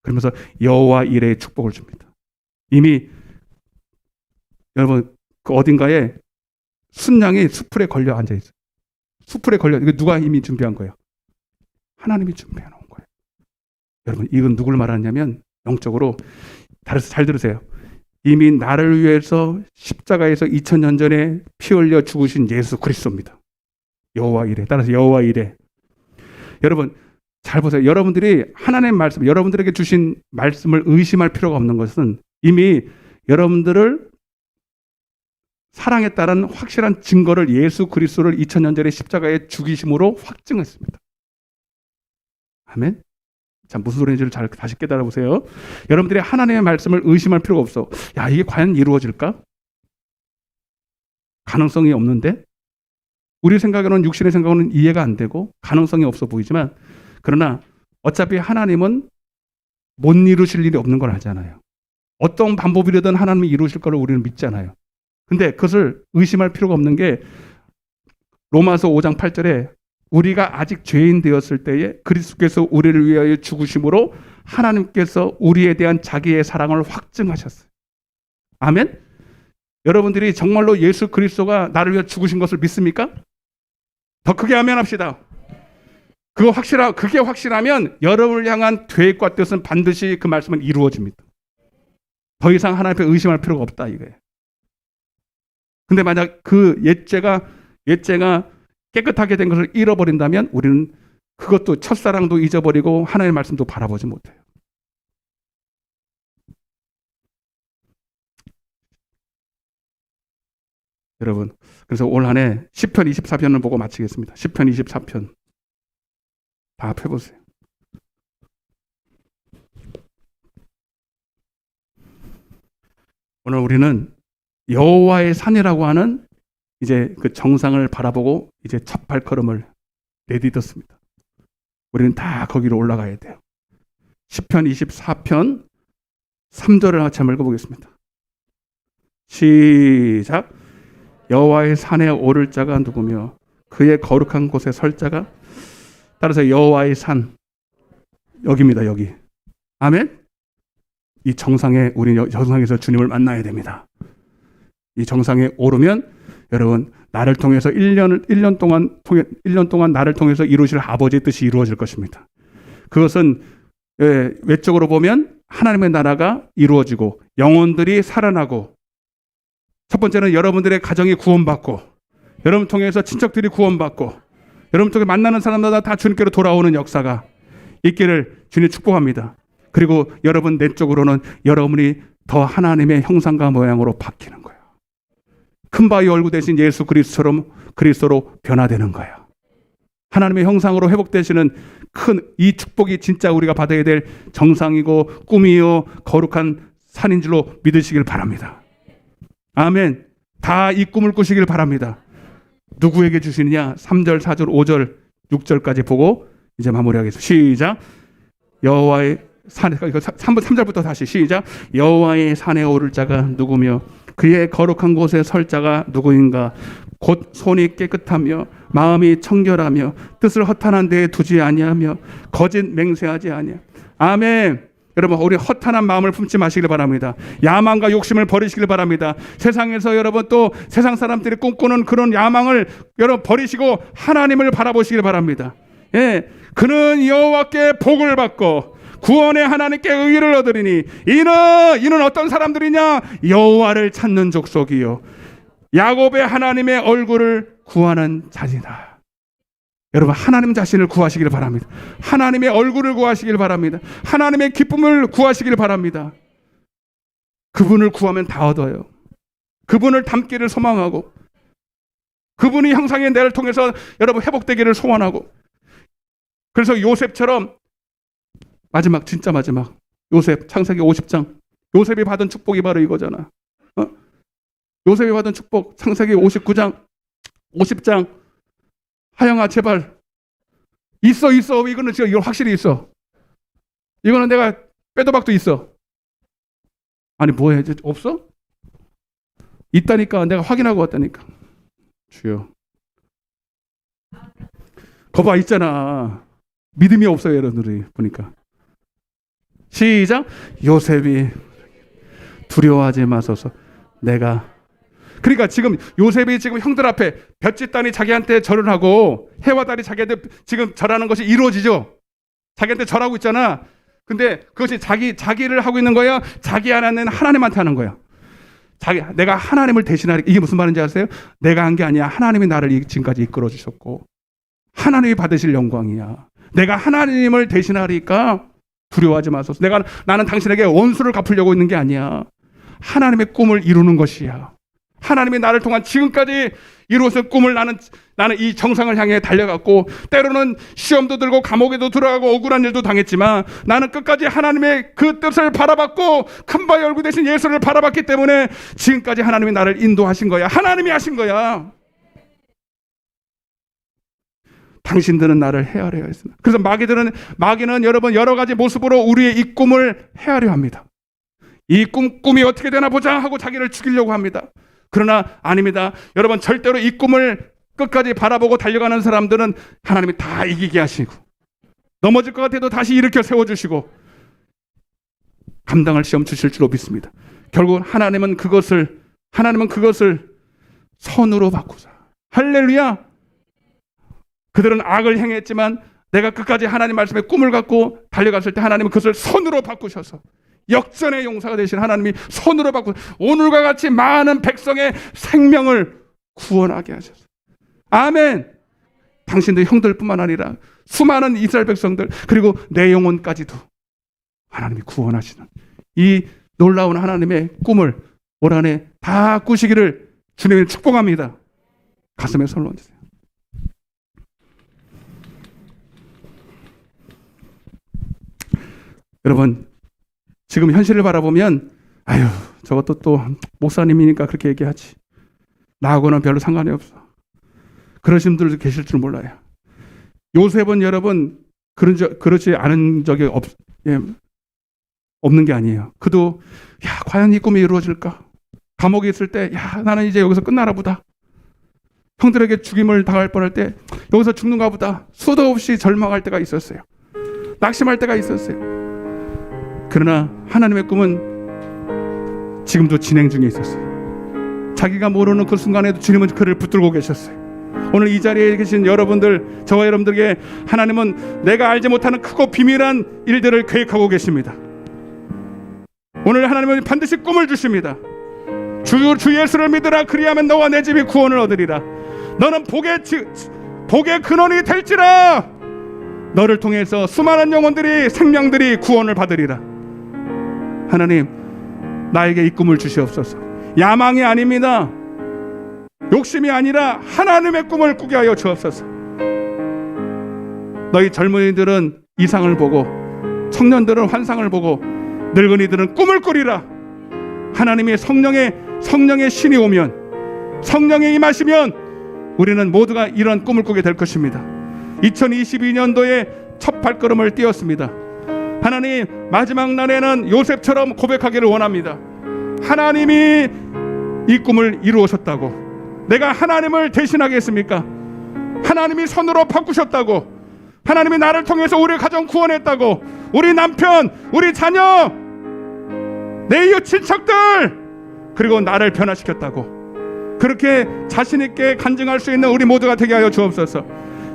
그러면서 여호와 이레의 축복을 줍니다. 이미 여러분 그 어딘가에 순양이 수풀에 걸려 앉아 있어요. 수풀에 걸려. 이거 누가 이미 준비한 거예요? 하나님이 준비해 놓은 거예요. 여러분, 이건 누굴 말하냐면 영적으로 잘 들으세요. 이미 나를 위해서 십자가에서 2000년 전에 피 흘려 죽으신 예수 그리스도입니다. 여호와 이레. 따라서 여호와 이레. 여러분 잘 보세요. 여러분들이 하나님의 말씀, 여러분들에게 주신 말씀을 의심할 필요가 없는 것은 이미 여러분들을 사랑에 따른 확실한 증거를 예수 그리스도를 2000년 전에 십자가에 죽이심으로 확증했습니다. 아멘. 자, 무슨 소리인지를 잘 다시 깨달아 보세요. 여러분들이 하나님의 말씀을 의심할 필요가 없어. 야, 이게 과연 이루어질까? 가능성이 없는데? 우리 생각에는, 육신의 생각으로는 이해가 안 되고 가능성이 없어 보이지만, 그러나 어차피 하나님은 못 이루실 일이 없는 걸 알잖아요. 어떤 방법이라든 하나님이 이루실 거를 우리는 믿잖아요. 근데 그것을 의심할 필요가 없는 게 로마서 5장 8절에 우리가 아직 죄인 되었을 때에 그리스도께서 우리를 위하여 죽으심으로 하나님께서 우리에 대한 자기의 사랑을 확증하셨어요. 아멘? 여러분들이 정말로 예수 그리스도가 나를 위해 죽으신 것을 믿습니까? 더 크게 아멘 합시다. 그게 확실하면 여러분을 향한 계획과 뜻은 반드시 그 말씀은 이루어집니다. 더 이상 하나님 앞에 의심할 필요가 없다 이거예요. 근데 만약 그 옛죄가 깨끗하게 된 것을 잃어버린다면 우리는 그것도 첫사랑도 잊어버리고 하나님의 말씀도 바라보지 못해요. 여러분, 그래서 올 한 해 시편 24편을 보고 마치겠습니다. 시편 24편 다 펴보세요. 오늘 우리는 여호와의 산이라고 하는 이제 그 정상을 바라보고 이제 첫 발걸음을 내딛었습니다. 우리는 다 거기로 올라가야 돼요. 시편 24편 3절을 같이 한번 읽어보겠습니다. 시작. 여호와의 산에 오를 자가 누구며 그의 거룩한 곳에 설 자가. 따라서 여호와의 산 여기입니다. 여기. 아멘. 이 정상에 우리는 정상에서 주님을 만나야 됩니다. 이 정상에 오르면 여러분 나를 통해서 1년 동안 나를 통해서 이루실 아버지의 뜻이 이루어질 것입니다. 그것은 외적으로 보면 하나님의 나라가 이루어지고 영혼들이 살아나고, 첫 번째는 여러분들의 가정이 구원받고, 여러분 통해서 친척들이 구원받고, 여러분 통해 만나는 사람마다 다 주님께로 돌아오는 역사가 있기를 주님 축복합니다. 그리고 여러분 내적으로는 여러분이 더 하나님의 형상과 모양으로 바뀌는 거예요. 큰 바위 얼굴 대신 예수 그리스도로 변화되는 거예요. 하나님의 형상으로 회복되시는 큰 이 축복이 진짜 우리가 받아야 될 정상이고 꿈이요 거룩한 산인 줄로 믿으시길 바랍니다. 아멘. 다 이 꿈을 꾸시길 바랍니다. 누구에게 주시느냐? 3절, 4절, 5절, 6절까지 보고 이제 마무리하겠습니다. 시작. 여호와의 산에, 3절부터 다시 시작. 여호와의 산에 오를 자가 누구며 그의 거룩한 곳에 설 자가 누구인가? 곧 손이 깨끗하며 마음이 청결하며 뜻을 허탄한 데에 두지 아니하며 거짓 맹세하지 아니하. 아멘. 여러분, 우리 허탄한 마음을 품지 마시길 바랍니다. 야망과 욕심을 버리시길 바랍니다. 세상에서 여러분 또 세상 사람들이 꿈꾸는 그런 야망을 여러분 버리시고 하나님을 바라보시길 바랍니다. 예, 그는 여호와께 복을 받고 구원의 하나님께 의를 얻으리니 이는 어떤 사람들이냐? 여호와를 찾는 족속이요 야곱의 하나님의 얼굴을 구하는 자니라. 여러분, 하나님 자신을 구하시길 바랍니다. 하나님의 얼굴을 구하시길 바랍니다. 하나님의 기쁨을 구하시길 바랍니다. 그분을 구하면 다 얻어요. 그분을 닮기를 소망하고 그분이 형상의 내를 통해서 여러분 회복되기를 소원하고, 그래서 요셉처럼 마지막, 진짜 마지막 요셉, 창세기 50장 요셉이 받은 축복이 바로 이거잖아. 요셉이 받은 축복, 창세기 59장 50장. 하영아, 제발 있어. 이거는 지금 이거 확실히 있어. 이거는 내가 빼도 박도 있어. 아니 뭐해? 없어? 있다니까. 내가 확인하고 왔다니까. 주여. 거봐, 있잖아. 믿음이 없어요, 여러분들이 보니까. 시작. 요셉이 두려워하지 마소서. 내가. 그러니까 지금 요셉이 지금 형들 앞에 볏짚 단이 자기한테 절을 하고 해와 달이 자기한테 지금 절하는 것이 이루어지죠. 자기한테 절하고 있잖아. 근데 그것이 자기를 하고 있는 거야? 자기 안에는 하나님한테 하는 거야. 내가 하나님을 대신하리. 이게 무슨 말인지 아세요? 내가 한 게 아니야. 하나님이 나를 지금까지 이끌어 주셨고 하나님이 받으실 영광이야. 내가 하나님을 대신하리까 두려워하지 마소서. 나는 당신에게 원수를 갚으려고 있는 게 아니야. 하나님의 꿈을 이루는 것이야. 하나님이 나를 통한 지금까지 이루어진 꿈을 나는 이 정상을 향해 달려갔고, 때로는 시험도 들고 감옥에도 들어가고 억울한 일도 당했지만 나는 끝까지 하나님의 그 뜻을 바라봤고 큰 바의 얼굴 대신 예수를 바라봤기 때문에 지금까지 하나님이 나를 인도하신 거야. 하나님이 하신 거야. 당신들은 나를 헤아려야 했으나. 그래서 마귀는 여러분 여러 가지 모습으로 우리의 이 꿈을 헤아려 합니다. 이 꿈이 어떻게 되나 보자 하고 자기를 죽이려고 합니다. 그러나 아닙니다. 여러분, 절대로 이 꿈을 끝까지 바라보고 달려가는 사람들은 하나님이 다 이기게 하시고 넘어질 것 같아도 다시 일으켜 세워주시고 감당할 시험 주실 줄로 믿습니다. 결국 하나님은 그것을 선으로 바꾸자. 할렐루야. 그들은 악을 행했지만 내가 끝까지 하나님 말씀에 꿈을 갖고 달려갔을 때 하나님은 그것을 선으로 바꾸셔서 역전의 용사가 되신 하나님이 손으로 바꾸고 오늘과 같이 많은 백성의 생명을 구원하게 하셨어요. 아멘. 당신들 형들뿐만 아니라 수많은 이스라엘 백성들 그리고 내 영혼까지도 하나님이 구원하시는 이 놀라운 하나님의 꿈을 올 한해 다 꾸시기를 주님이 축복합니다. 가슴에 손을 얹으세요. 여러분, 지금 현실을 바라보면 아유, 저것도 또 목사님이니까 그렇게 얘기하지. 나하고는 별로 상관이 없어. 그러신 분들도 계실 줄 몰라요. 요셉은 여러분 그렇지 않은 적이 없는 게 아니에요. 그도 과연 이 꿈이 이루어질까? 감옥에 있을 때 나는 이제 여기서 끝나나 보다. 형들에게 죽임을 당할 뻔할 때 여기서 죽는가 보다. 수도 없이 절망할 때가 있었어요. 낙심할 때가 있었어요. 그러나 하나님의 꿈은 지금도 진행 중에 있었어요. 자기가 모르는 그 순간에도 주님은 그를 붙들고 계셨어요. 오늘 이 자리에 계신 여러분들, 저와 여러분들에게 하나님은 내가 알지 못하는 크고 비밀한 일들을 계획하고 계십니다. 오늘 하나님은 반드시 꿈을 주십니다. 주 예수를 믿으라. 그리하면 너와 내 집이 구원을 얻으리라. 너는 복의 근원이 될지라. 너를 통해서 수많은 영혼들이 생명들이 구원을 받으리라. 하나님, 나에게 이 꿈을 주시옵소서. 야망이 아닙니다. 욕심이 아니라 하나님의 꿈을 꾸게 하여 주옵소서. 너희 젊은이들은 이상을 보고 청년들은 환상을 보고 늙은이들은 꿈을 꾸리라. 하나님의 성령의 신이 오면, 성령에 임하시면 우리는 모두가 이런 꿈을 꾸게 될 것입니다. 2022년도에 첫 발걸음을 띄었습니다. 하나님, 마지막 날에는 요셉처럼 고백하기를 원합니다. 하나님이 이 꿈을 이루어셨다고. 내가 하나님을 대신하겠습니까? 하나님이 선으로 바꾸셨다고. 하나님이 나를 통해서 우리 가정 구원했다고, 우리 남편, 우리 자녀, 내 이웃 친척들, 그리고 나를 변화시켰다고 그렇게 자신 있게 간증할 수 있는 우리 모두가 되게 하여 주옵소서.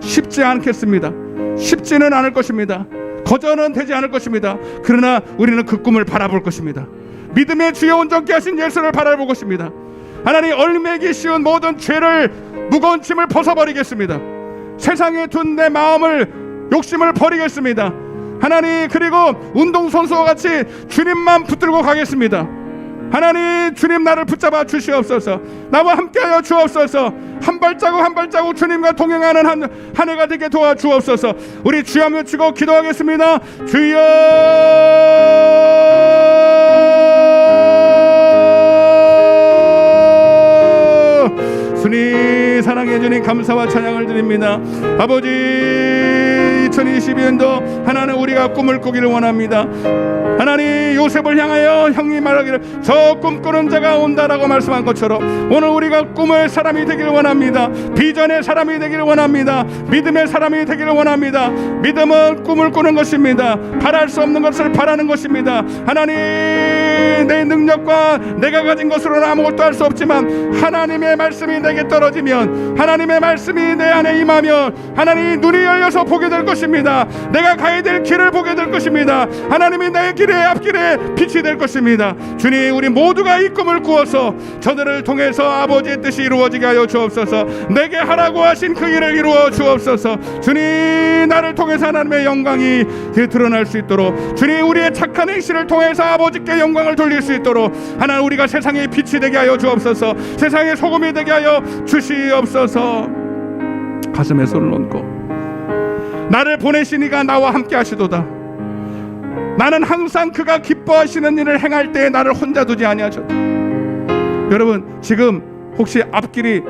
쉽지 않겠습니다. 쉽지는 않을 것입니다. 거저는 되지 않을 것입니다. 그러나 우리는 그 꿈을 바라볼 것입니다. 믿음의 주여 온전케 하신 예수를 바라볼 것입니다. 하나님, 얼매기 쉬운 모든 죄를, 무거운 짐을 벗어버리겠습니다. 세상에 둔 내 마음을, 욕심을 버리겠습니다. 하나님, 그리고 운동선수와 같이 주님만 붙들고 가겠습니다. 하나님, 주님 나를 붙잡아 주시옵소서. 나와 함께하여 주옵소서. 한 발자국 한 발자국 주님과 동행하는 한 해가 되게 도와주옵소서. 우리 주여 외치고 기도하겠습니다. 주여, 주님 사랑해 주님 감사와 찬양을 드립니다. 아버지, 2022년도 하나는 우리가 꿈을 꾸기를 원합니다. 하나님, 요셉을 향하여 형이 말하기를 저 꿈꾸는 자가 온다라고 말씀한 것처럼 오늘 우리가 꿈의 사람이 되기를 원합니다. 비전의 사람이 되기를 원합니다. 믿음의 사람이 되기를 원합니다. 믿음은 꿈을 꾸는 것입니다. 바랄 수 없는 것을 바라는 것입니다. 하나님, 내 능력과 내가 가진 것으로는 아무것도 할 수 없지만 하나님의 말씀이 내게 떨어지면, 하나님의 말씀이 내 안에 임하면 하나님 눈이 열려서 보게 될 것입니다. 내가 가야 될 길을 보게 될 것입니다. 하나님이 나의 길의 앞길에 빛이 될 것입니다. 주님, 우리 모두가 이 꿈을 꾸어서 저들을 통해서 아버지의 뜻이 이루어지게 하여 주옵소서. 내게 하라고 하신 그 일을 이루어 주옵소서. 주님, 나를 통해서 하나님의 영광이 드러날 수 있도록, 주님, 우리의 착한 행실을 통해서 아버지께 영광을 돌릴 수 있도록 하나님, 우리가 세상의 빛이 되게 하여 주옵소서. 세상의 소금이 되게 하여 주시옵소서. 가슴에 손을 얹고, 나를 보내신 이가 나와 함께 하시도다. 나는 항상 그가 기뻐하시는 일을 행할 때에 나를 혼자 두지 아니하셨다. 여러분, 지금 혹시 앞길이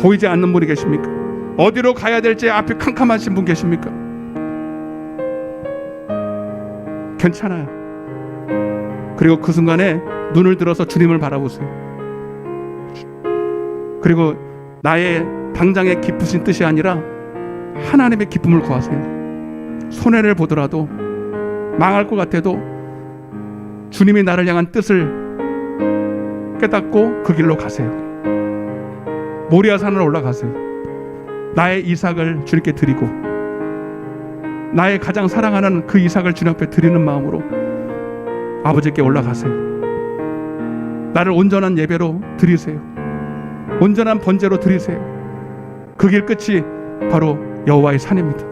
보이지 않는 분이 계십니까? 어디로 가야 될지 앞이 캄캄하신 분 계십니까? 괜찮아요. 그리고 그 순간에 눈을 들어서 주님을 바라보세요. 그리고 나의 당장의 기쁘신 뜻이 아니라 하나님의 기쁨을 구하세요. 손해를 보더라도, 망할 것 같아도 주님이 나를 향한 뜻을 깨닫고 그 길로 가세요. 모리아산을 올라가세요. 나의 이삭을 주님께 드리고, 나의 가장 사랑하는 그 이삭을 주님 앞에 드리는 마음으로 아버지께 올라가세요. 나를 온전한 예배로 드리세요. 온전한 번제로 드리세요. 그 길 끝이 바로 여호와의 산입니다.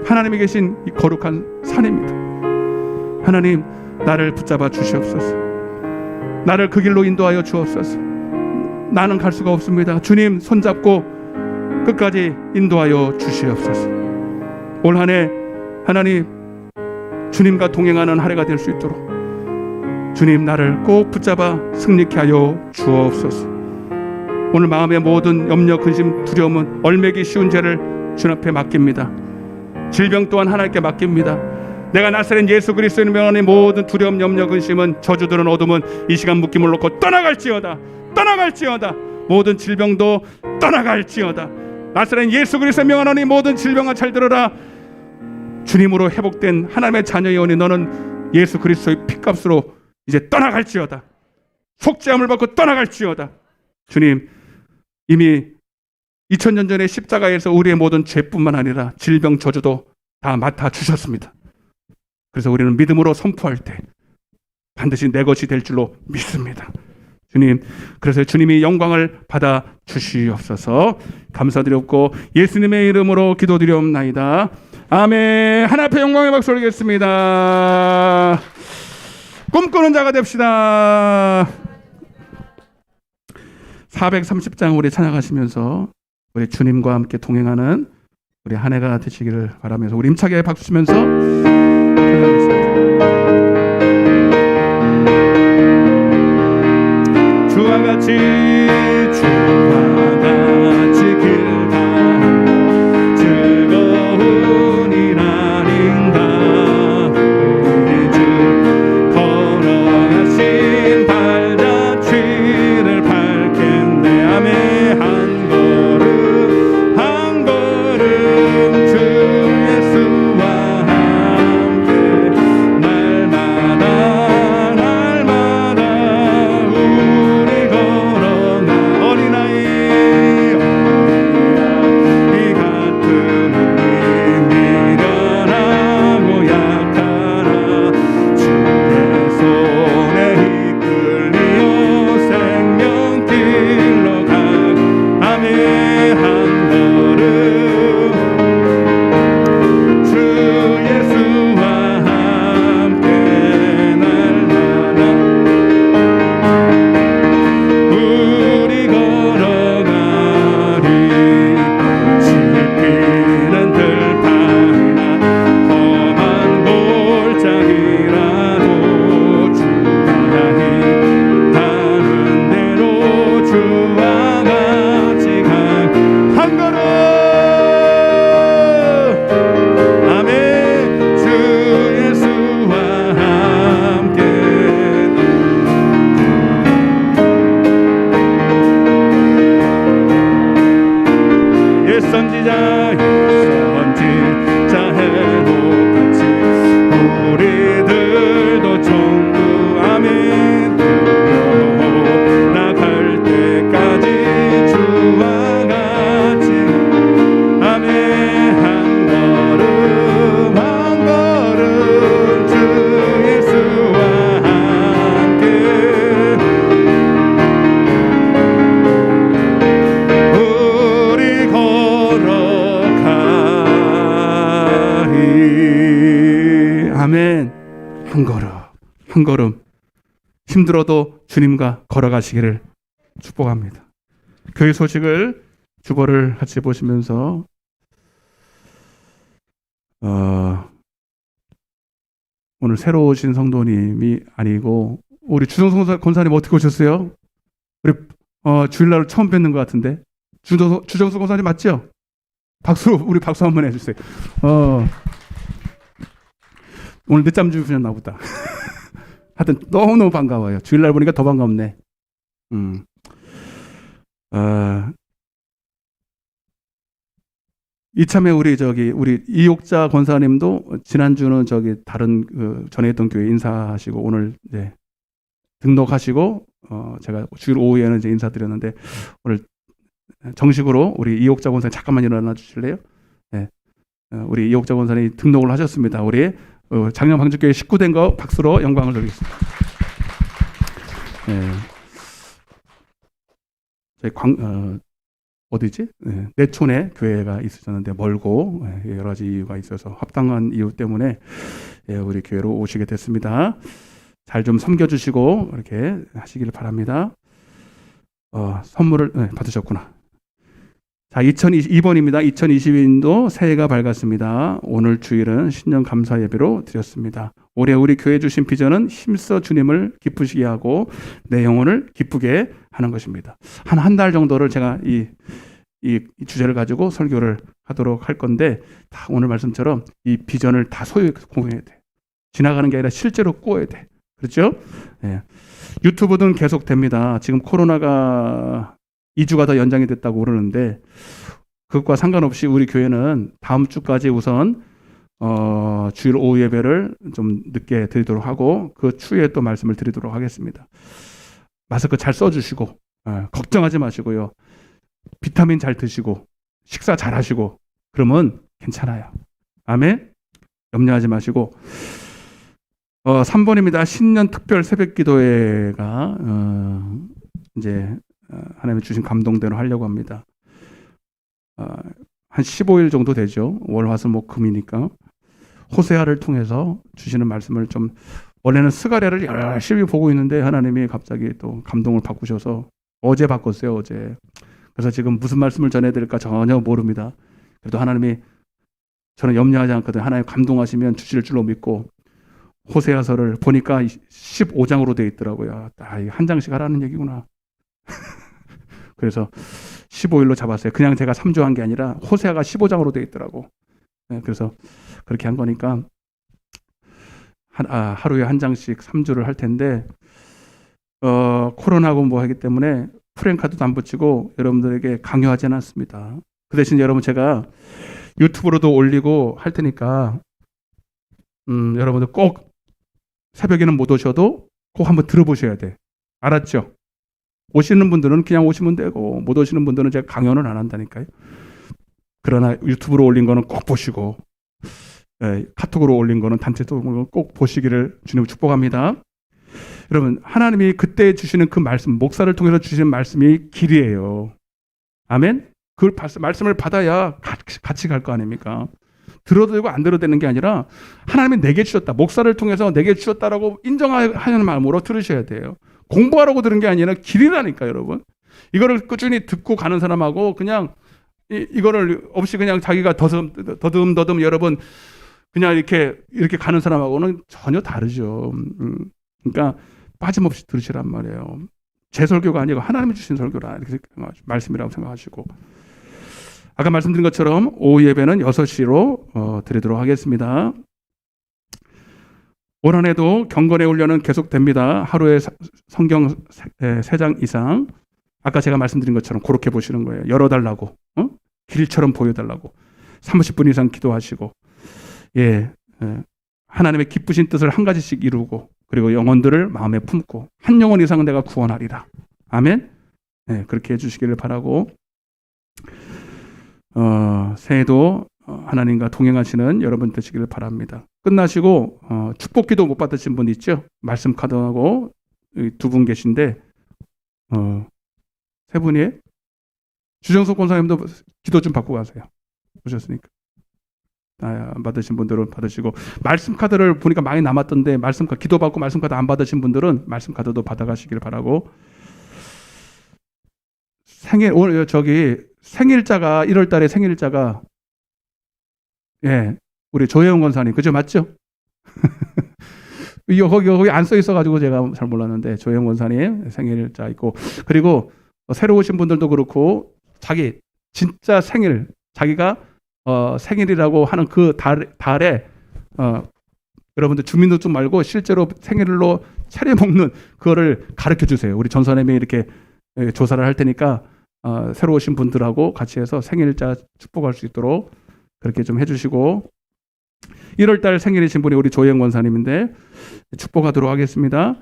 하나님이 계신 이 거룩한 산입니다. 하나님, 나를 붙잡아 주시옵소서. 나를 그 길로 인도하여 주옵소서. 나는 갈 수가 없습니다. 주님 손잡고 끝까지 인도하여 주시옵소서. 올 한 해 하나님, 주님과 동행하는 한 해가 될 수 있도록 주님, 나를 꼭 붙잡아 승리케 하여 주옵소서. 오늘 마음의 모든 염려, 근심, 두려움은 얼매기 쉬운 죄를 주님 앞에 맡깁니다. 질병 또한 하나님께 맡깁니다. 내가 나사렛 예수 그리스도의 명안의 모든 두려움, 염려, 근심은, 저주들은, 어둠은 이 시간 묶임을 놓고 떠나갈지어다. 떠나갈지어다. 모든 질병도 떠나갈지어다. 나사렛 예수 그리스도의 명안의 모든 질병아 잘 들어라. 주님으로 회복된 하나님의 자녀의 영혼이 너는 예수 그리스도의 피값으로 이제 떠나갈지어다. 속죄함을 받고 떠나갈지어다. 주님, 이미 2000년 전에 십자가에서 우리의 모든 죄뿐만 아니라 질병, 저주도 다 맡아주셨습니다. 그래서 우리는 믿음으로 선포할 때 반드시 내 것이 될 줄로 믿습니다. 주님, 그래서 주님이 영광을 받아 주시옵소서. 감사드렸고 예수님의 이름으로 기도드리옵나이다. 아멘. 하나 앞에 영광의 박수 올리겠습니다. 꿈꾸는 자가 됩시다. 430장 우리 찬양하시면서 우리 주님과 함께 동행하는 우리 한 해가 되시기를 바라면서 우리 힘차게 박수 치면서 찬양하겠습니다. 주와 같이 길 가는 즐거운 일 아닌가. 우리 주 걸어가신 발자취를 밝힌 내 암에 한 걸음 한 걸음 힘들어도 주님과 걸어가시기를 축복합니다. 교회 소식을 주보를 같이 보시면서 오늘 새로 오신 성도님이 아니고 우리 주정수 권사님 어떻게 오셨어요? 우리 주일날 처음 뵙는 것 같은데 주정수 권사님 맞죠? 우리 박수 한번 해주세요. 오늘 늦잠 주셨나 보다. 하여튼 너무너무 반가워요. 주일날 보니까 더 반갑네. 이참에 우리 이옥자 권사님도 지난주는 다른 전에 있던 교회 인사하시고 오늘 이제 등록하시고 제가 주일 오후에는 이제 인사드렸는데 오늘 정식으로 우리 이옥자 권사님 잠깐만 일어나 주실래요? 네. 우리 이옥자 권사님이 등록을 하셨습니다. 우리 장영방주교회 식구 된 거 박수로 영광을 돌리겠습니다. 네. 저희 어디지? 네. 내촌에 교회가 있으셨는데 멀고 여러 가지 이유가 있어서 합당한 이유 때문에 우리 교회로 오시게 됐습니다. 잘 좀 섬겨주시고 이렇게 하시기를 바랍니다. 선물을 받으셨구나. 자, 2022번입니다. 2022년도 새해가 밝았습니다. 오늘 주일은 신년 감사 예배로 드렸습니다. 올해 우리 교회 주신 비전은 힘써 주님을 기쁘시게 하고 내 영혼을 기쁘게 하는 것입니다. 한 달 정도를 제가 이 주제를 가지고 설교를 하도록 할 건데 다 오늘 말씀처럼 이 비전을 다 소유해 공유해야 돼. 지나가는 게 아니라 실제로 꾸어야 돼. 그렇죠? 네. 유튜브는 계속 됩니다. 지금 코로나가 2주가 더 연장이 됐다고 그러는데 그것과 상관없이 우리 교회는 다음 주까지 우선 주일 오후 예배를 좀 늦게 드리도록 하고 그 추후에 또 말씀을 드리도록 하겠습니다. 마스크 잘 써주시고 걱정하지 마시고요. 비타민 잘 드시고 식사 잘 하시고 그러면 괜찮아요. 아멘. 염려하지 마시고 3번입니다. 신년 특별 새벽 기도회가 이제 하나님이 주신 감동대로 하려고 합니다. 한 15일 정도 되죠. 월, 화, 수, 목, 금이니까 호세아를 통해서 주시는 말씀을 좀 원래는 스가랴를 열심히 보고 있는데 하나님이 갑자기 또 감동을 바꾸셔서 어제 바꿨어요. 어제. 그래서 지금 무슨 말씀을 전해야 될까 전혀 모릅니다. 그래도 하나님이 저는 염려하지 않거든요. 하나님 감동하시면 주실 줄로 믿고 호세아서를 보니까 15장으로 되어 있더라고요. 한 장씩 하라는 얘기구나. 그래서 15일로 잡았어요. 그냥 제가 3주 한 게 아니라 호세아가 15장으로 되어 있더라고. 그래서 그렇게 한 거니까 하루에 한 장씩 3주를 할 텐데 코로나고 뭐 하기 때문에 프랭카드도 안 붙이고 여러분들에게 강요하지는 않습니다. 그 대신 여러분 제가 유튜브로도 올리고 할 테니까 여러분들 꼭 새벽에는 못 오셔도 꼭 한번 들어보셔야 돼. 알았죠? 오시는 분들은 그냥 오시면 되고 못 오시는 분들은 제가 강요는 안 한다니까요. 그러나 유튜브로 올린 거는 꼭 보시고 카톡으로 올린 거는 단체톡으로 꼭 보시기를 주님 축복합니다. 여러분 하나님이 그때 주시는 그 말씀 목사를 통해서 주시는 말씀이 길이에요. 아멘? 그 말씀을 받아야 같이 갈 거 아닙니까? 들어도 되고 안 들어도 되는 게 아니라 하나님이 내게 주셨다. 목사를 통해서 내게 주셨다라고 인정하는 마음으로 들으셔야 돼요. 공부하라고 들은 게 아니라 길이라니까 여러분. 이거를 꾸준히 듣고 가는 사람하고 그냥 이거를 없이 그냥 자기가 더듬 여러분 그냥 이렇게 가는 사람하고는 전혀 다르죠. 그러니까 빠짐없이 들으시란 말이에요. 제 설교가 아니고 하나님이 주신 설교라 이렇게 말씀이라고 생각하시고 아까 말씀드린 것처럼 오후 예배는 6시로 드리도록 하겠습니다. 올 한 해도 경건의 훈련은 계속됩니다. 하루에 성경 3장 이상 아까 제가 말씀드린 것처럼 그렇게 보시는 거예요. 열어달라고 길처럼 보여달라고 30분 이상 기도하시고 하나님의 기쁘신 뜻을 한 가지씩 이루고 그리고 영혼들을 마음에 품고 한 영혼 이상은 내가 구원하리라. 아멘. 그렇게 해주시기를 바라고 새해도 하나님과 동행하시는 여러분 되시기를 바랍니다. 끝나시고 축복기도 못 받으신 분 있죠? 말씀 카드하고 두 분 계신데 세 분이 주정석 권사님도 기도 좀 받고 가세요. 오셨으니까 안 받으신 분들은 받으시고, 말씀 카드를 보니까 많이 남았던데 말씀 카드 기도받고 말씀 카드 안 받으신 분들은 말씀 카드도 받아가시길 바라고. 오늘 생일자가 1월 달에 생일자가 우리 조혜영 권사님, 그죠? 맞죠? 거기 안 써 있어가지고 제가 잘 몰랐는데 조혜영 권사님 생일자 있고, 그리고 새로 오신 분들도 그렇고 자기 진짜 생일, 자기가 생일이라고 하는 그 달에 여러분들 주민등록 말고 실제로 생일로 차려 먹는 그거를 가르쳐 주세요. 우리 전선님이 이렇게 조사를 할 테니까 새로 오신 분들하고 같이 해서 생일자 축복할 수 있도록 그렇게 좀 해주시고, 1월달 생일이신 분이 우리 조혜영 권사님인데 축복하도록 하겠습니다.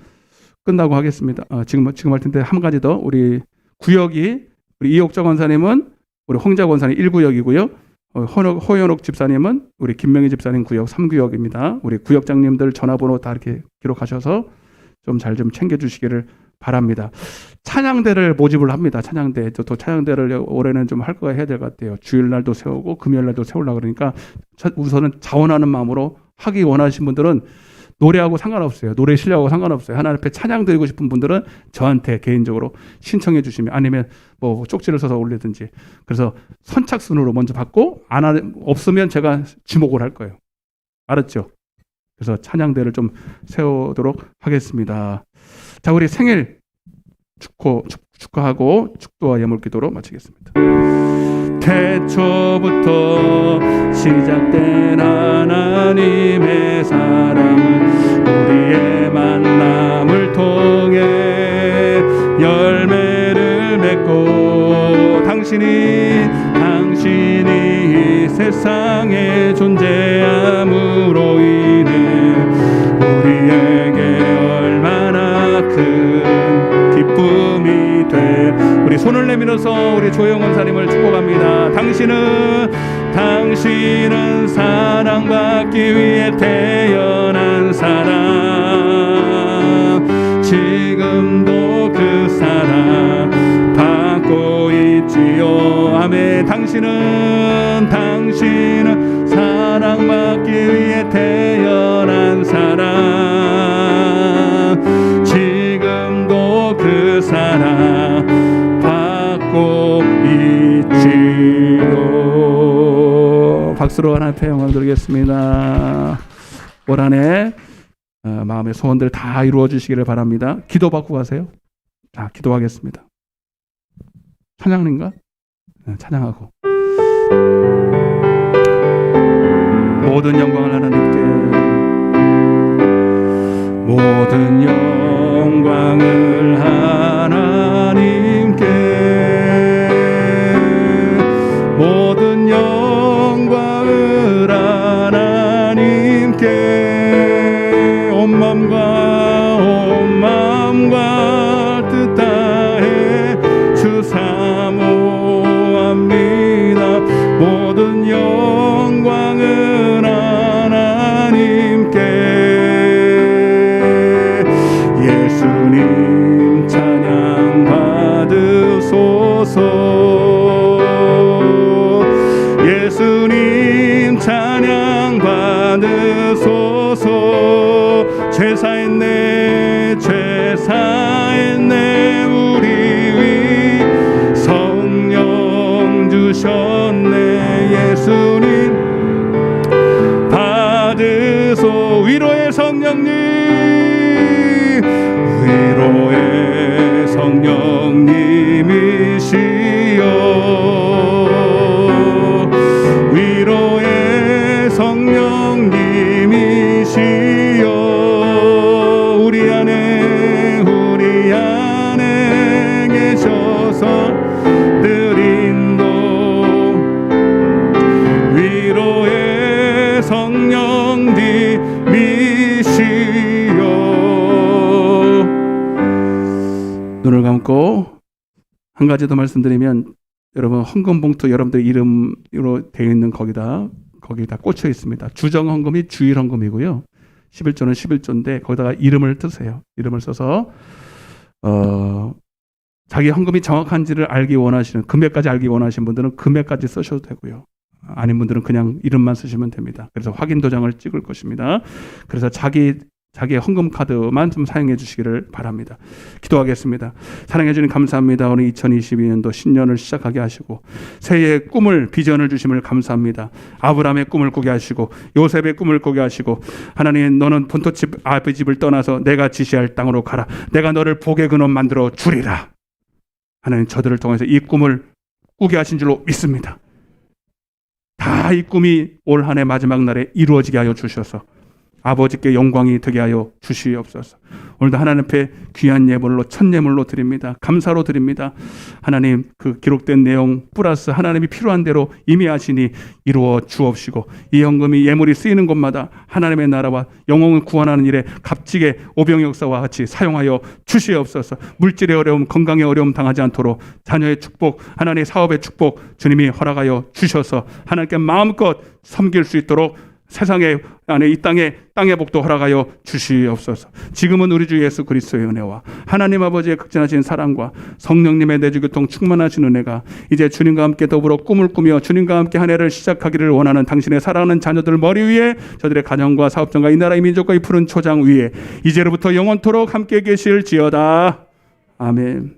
끝나고 하겠습니다. 지금 할 텐데 한 가지 더, 우리 구역이 우리 이옥자 권사님은 우리 홍자 권사님 1구역이고요. 허연옥 집사님은 우리 김명희 집사님 구역 3구역입니다. 우리 구역장님들 전화번호 다 이렇게 기록하셔서 좀 잘 좀 챙겨주시기를 바랍니다. 찬양대를 모집을 합니다. 찬양대. 또 찬양대를 올해는 좀 할 거야 해야 될 것 같아요. 주일날도 세우고 금요일날도 세우려고 그러니까 우선은 자원하는 마음으로 하기 원하시는 분들은 노래하고 상관없어요. 노래 실력하고 상관없어요. 하나님 앞에 찬양 드리고 싶은 분들은 저한테 개인적으로 신청해 주시면, 아니면 뭐 쪽지를 써서 올리든지. 그래서 선착순으로 먼저 받고 없으면 제가 지목을 할 거예요. 알았죠? 그래서 찬양대를 좀 세우도록 하겠습니다. 자, 우리 생일 축하하고 축도와 예물 기도로 마치겠습니다. 태초부터 시작된 하나님의 사랑은 우리의 만남을 통해 열매를 맺고, 당신이 이 세상에 존재함으로 인해 우리에게 얼마나 큰 기쁨이 돼. 우리 손을 내밀어서 우리 조영 원사님을 축복합니다. 당신은 사랑받기 위해 태어난 사람, 지금도 그 사랑 받고 있지요. 아멘. 당신은 사랑받기 위해 태어난 사람, 지금도 그 사랑 받고 있지요. 박수로 하나님 앞에 영광 드리겠습니다. 올 한 해 마음의 소원들 다 이루어 주시기를 바랍니다. 기도 받고 가세요. 자, 기도하겠습니다. 찬양인가? 찬양하고. 모든 영광을 하나님께, 모든 영광을 하나님께, 모든 영광을 하나님께, 온 마음과 뜻 다해 주 사모합니다. 모든 영광은 하나님께, 예수님 찬양 받으소서, 예수님 찬양 받으소서. 죄사했네 우리 위 성령 주셨네. 예수님 받으소. 위로의 성령님, 위로의 성령님이시여, 위로의 성령님이시여. 우리 안에 계셔서 늘 인도, 위로의 성령님이시여. 눈을 감고 한 가지 더 말씀드리면, 여러분 헌금 봉투 여러분들 이름으로 되어 있는 거기다 꽂혀 있습니다. 주정 헌금이 주일 헌금이고요. 11조는 11조인데 거기다가 이름을 뜨세요. 이름을 써서 자기 헌금이 정확한지를 알기 원하시는, 금액까지 알기 원하시는 분들은 금액까지 쓰셔도 되고요. 아닌 분들은 그냥 이름만 쓰시면 됩니다. 그래서 확인 도장을 찍을 것입니다. 그래서 자기의 헌금 카드만 좀 사용해 주시기를 바랍니다. 기도하겠습니다. 사랑해 주님 감사합니다. 오늘 2022년도 신년을 시작하게 하시고 새해의 꿈을 비전을 주심을 감사합니다. 아브라함의 꿈을 꾸게 하시고 요셉의 꿈을 꾸게 하시고 하나님 너는 본토집 아버지 집을 떠나서 내가 지시할 땅으로 가라. 내가 너를 복의 근원 만들어 주리라. 하나님 저들을 통해서 이 꿈을 꾸게 하신 줄로 믿습니다. 다 이 꿈이 올 한 해 마지막 날에 이루어지게 하여 주셔서 아버지께 영광이 되게 하여 주시옵소서. 오늘도 하나님 앞에 귀한 예물로 첫 예물로 드립니다. 감사로 드립니다. 하나님 그 기록된 내용 플러스 하나님이 필요한 대로 이미 하시니 이루어 주옵시고 이 헌금이 예물이 쓰이는 곳마다 하나님의 나라와 영혼을 구원하는 일에 값지게 오병 역사와 같이 사용하여 주시옵소서. 물질의 어려움, 건강의 어려움 당하지 않도록 자녀의 축복, 하나님의 사업의 축복 주님이 허락하여 주셔서 하나님께 마음껏 섬길 수 있도록 세상에 안에 이 땅의 복도 허락하여 주시옵소서. 지금은 우리 주 예수 그리스도의 은혜와 하나님 아버지의 극진하신 사랑과 성령님의 내주교통 충만하신 은혜가 이제 주님과 함께 더불어 꿈을 꾸며 주님과 함께 한 해를 시작하기를 원하는 당신의 사랑하는 자녀들 머리 위에 저들의 가정과 사업장과 이 나라의 민족과 이 푸른 초장 위에 이제로부터 영원토록 함께 계실지어다. 아멘.